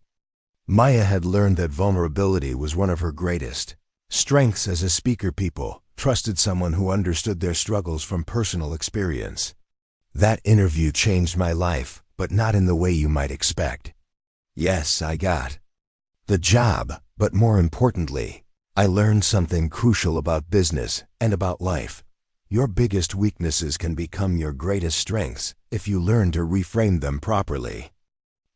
Speaker 1: Maya had learned that vulnerability was one of her greatest strengths as a speaker. People trusted someone who understood their struggles from personal experience. That interview changed my life, but not in the way you might expect. Yes, I got the job, but more importantly, I learned something crucial about business and about life. Your biggest weaknesses can become your greatest strengths if you learn to reframe them properly.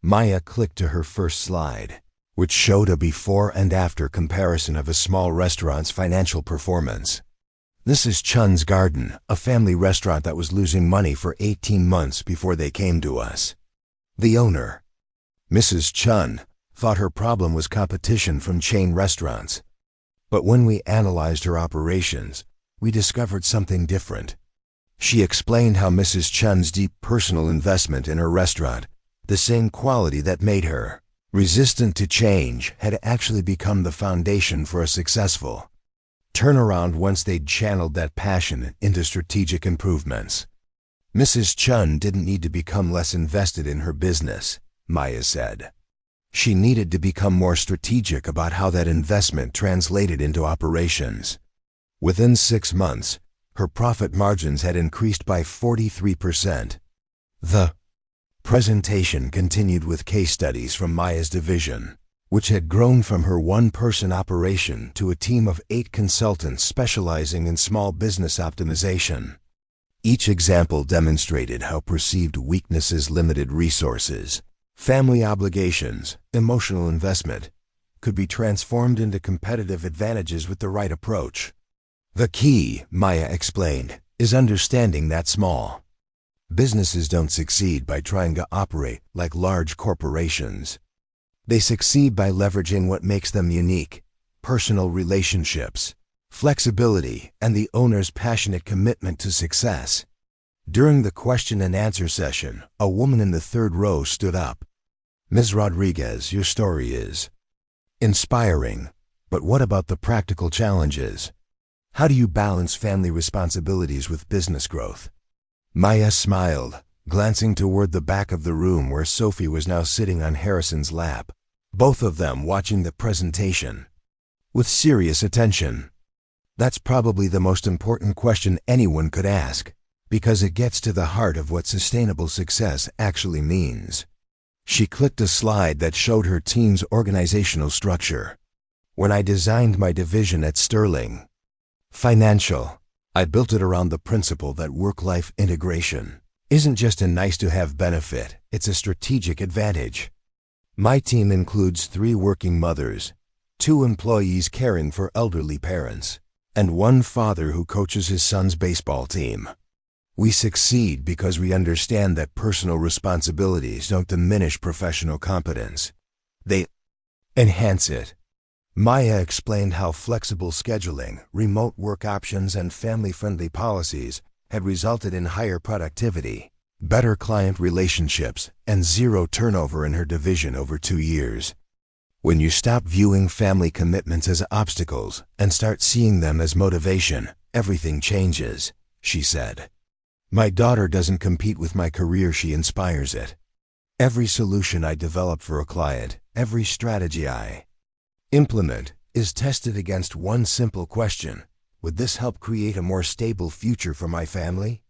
Speaker 1: Maya clicked to her first slide, which showed a before and after comparison of a small restaurant's financial performance. This is Chun's Garden, a family restaurant that was losing money for 18 months before they came to us. The owner, Mrs. Chun, thought her problem was competition from chain restaurants. But when we analyzed her operations, we discovered something different. She explained how Mrs. Chun's deep personal investment in her restaurant, the same quality that made her resistant to change, had actually become the foundation for a successful turnaround once they'd channeled that passion into strategic improvements. Mrs. Chun didn't need to become less invested in her business, Maya said. She needed to become more strategic about how that investment translated into operations. Within 6 months, her profit margins had increased by 43%. The presentation continued with case studies from Maya's division, which had grown from her one-person operation to a team of 8 consultants specializing in small business optimization. Each example demonstrated how perceived weaknesses, limited resources, family obligations, emotional investment could be transformed into competitive advantages with the right approach. The key, Maya explained, is understanding that small businesses don't succeed by trying to operate like large corporations. They succeed by leveraging what makes them unique: personal relationships, flexibility, and the owner's passionate commitment to success. During the question and answer session, a woman in the 3rd row stood up. Ms. Rodriguez, your story is inspiring, but what about the practical challenges? How do you balance family responsibilities with business growth? Maya smiled, glancing toward the back of the room where Sophie was now sitting on Harrison's lap, both of them watching the presentation with serious attention. That's probably the most important question anyone could ask, because it gets to the heart of what sustainable success actually means. She clicked a slide that showed her team's organizational structure. When I designed my division at Sterling Financial, I built it around the principle that work-life integration isn't just a nice-to-have benefit, it's a strategic advantage. My team includes 3 working mothers, 2 employees caring for elderly parents, and 1 father who coaches his son's baseball team. We succeed because we understand that personal responsibilities don't diminish professional competence. They enhance it. Maya explained how flexible scheduling, remote work options, and family-friendly policies had resulted in higher productivity, better client relationships, and 0 turnover in her division over 2 years. When you stop viewing family commitments as obstacles and start seeing them as motivation, everything changes, she said. My daughter doesn't compete with my career, she inspires it. Every solution I develop for a client, every strategy I implement, is tested against one simple question: would this help create a more stable future for my family?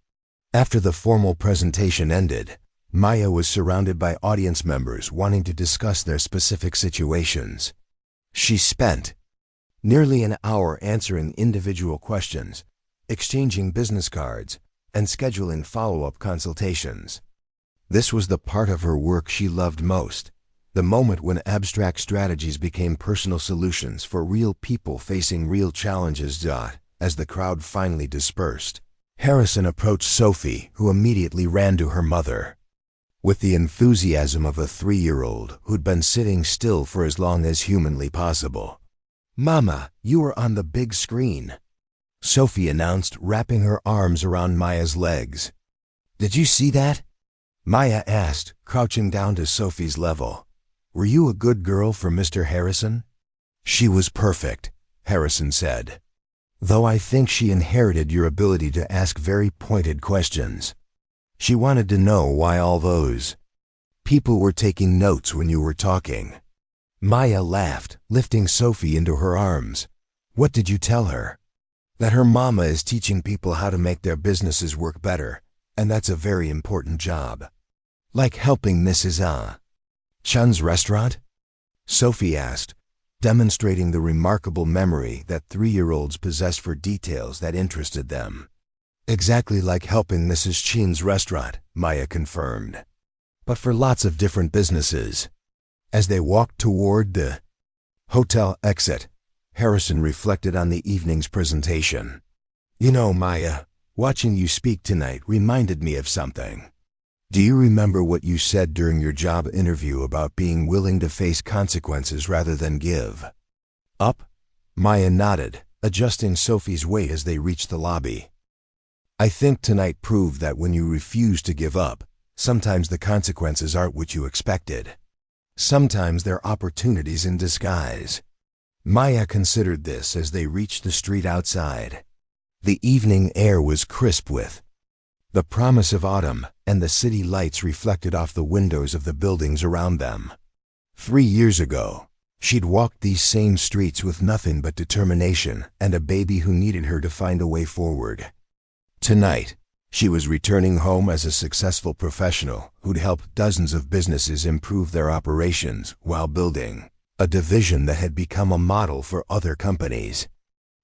Speaker 1: After the formal presentation ended, Maya was surrounded by audience members wanting to discuss their specific situations. She spent nearly an hour answering individual questions, exchanging business cards, and scheduling follow-up consultations. This was the part of her work she loved most, the moment when abstract strategies became personal solutions for real people facing real challenges. As the crowd finally dispersed, Harrison approached Sophie, who immediately ran to her mother. With the enthusiasm of a 3-year-old who'd been sitting still for as long as humanly possible. "Mama, you are on the big screen," Sophie announced, wrapping her arms around Maya's legs. "Did you see that?" Maya asked, crouching down to Sophie's level. "Were you a good girl for Mr. Harrison?" "She was perfect," Harrison said. "Though I think she inherited your ability to ask very pointed questions. She wanted to know why all those people were taking notes when you were talking." Maya laughed, lifting Sophie into her arms. "What did you tell her?" "That her mama is teaching people how to make their businesses work better, and that's a very important job." "Like helping Mrs. Chun's restaurant?" Sophie asked, demonstrating the remarkable memory that 3-year-olds possess for details that interested them. "Exactly like helping Mrs. Chin's restaurant," Maya confirmed. "But for lots of different businesses." As they walked toward the hotel exit, Harrison reflected on the evening's presentation. "You know, Maya, watching you speak tonight reminded me of something. Do you remember what you said during your job interview about being willing to face consequences rather than give up?" Maya nodded, adjusting Sophie's weight as they reached the lobby. "I think tonight proved that when you refuse to give up, sometimes the consequences aren't what you expected. Sometimes they're opportunities in disguise." Maya considered this as they reached the street outside. The evening air was crisp with the promise of autumn, and the city lights reflected off the windows of the buildings around them. 3 years ago, she'd walked these same streets with nothing but determination and a baby who needed her to find a way forward. Tonight, she was returning home as a successful professional who'd helped dozens of businesses improve their operations while building a division that had become a model for other companies.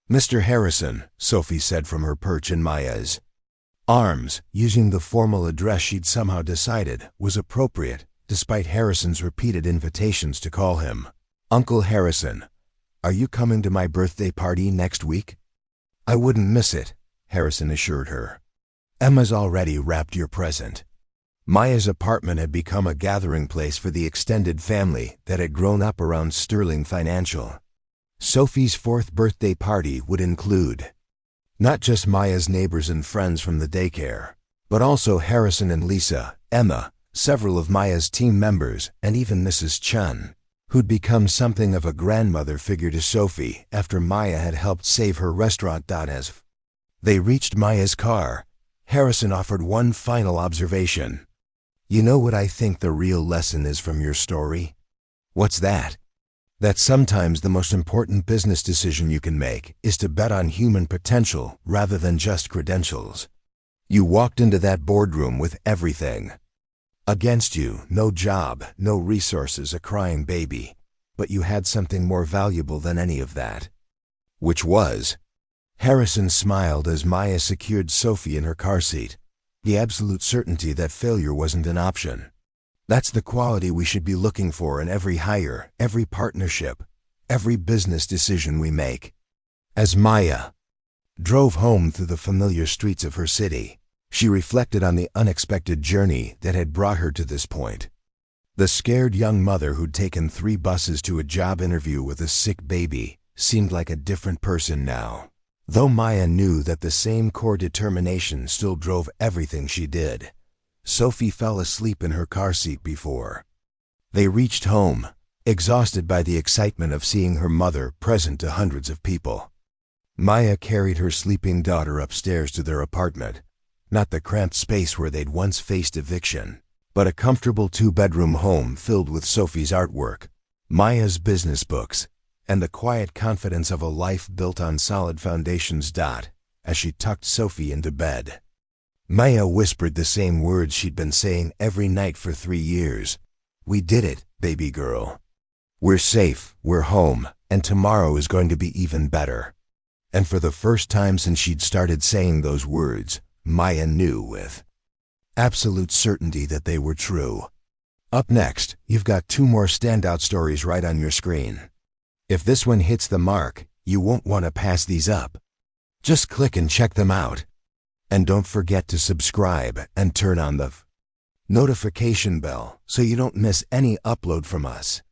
Speaker 1: "Mr. Harrison," Sophie said from her perch in Maya's arms, using the formal address she'd somehow decided was appropriate despite Harrison's repeated invitations to call him Uncle Harrison. "Are you coming to my birthday party next week?" "I wouldn't miss it," Harrison assured her. "Emma's already wrapped your present." Maya's apartment had become a gathering place for the extended family that had grown up around Sterling Financial. Sophie's 4th birthday party would include not just Maya's neighbors and friends from the daycare, but also Harrison and Lisa, Emma, several of Maya's team members, and even Mrs. Chun, who'd become something of a grandmother figure to Sophie after Maya had helped save her restaurant. As they reached Maya's car, Harrison offered one final observation. "You know what I think the real lesson is from your story?" "What's that?" "That sometimes the most important business decision you can make is to bet on human potential rather than just credentials. You walked into that boardroom with everything against you, no job, no resources, a crying baby, but you had something more valuable than any of that." "Which was?" Harrison smiled as Maya secured Sophie in her car seat. "The absolute certainty that failure wasn't an option. That's the quality we should be looking for in every hire, every partnership, every business decision we make." As Maya drove home through the familiar streets of her city, she reflected on the unexpected journey that had brought her to this point. The scared young mother who'd taken 3 buses to a job interview with a sick baby seemed like a different person now. Though Maya knew that the same core determination still drove everything she did, Sophie fell asleep in her car seat before they reached home, exhausted by the excitement of seeing her mother present to hundreds of people. Maya carried her sleeping daughter upstairs to their apartment, Not the cramped space where they'd once faced eviction, but a comfortable two-bedroom home filled with Sophie's artwork, Maya's business books, and the quiet confidence of a life built on solid foundations. As she tucked Sophie into bed, Maya whispered the same words she'd been saying every night for 3 years. "We did it, baby girl. We're safe, we're home, and tomorrow is going to be even better." And for the first time since she'd started saying those words, Maya knew with absolute certainty that they were true. Up next, you've got 2 more standout stories right on your screen. If this one hits the mark, you won't want to pass these up. Just click and check them out. And don't forget to subscribe and turn on the notification bell so you don't miss any upload from us.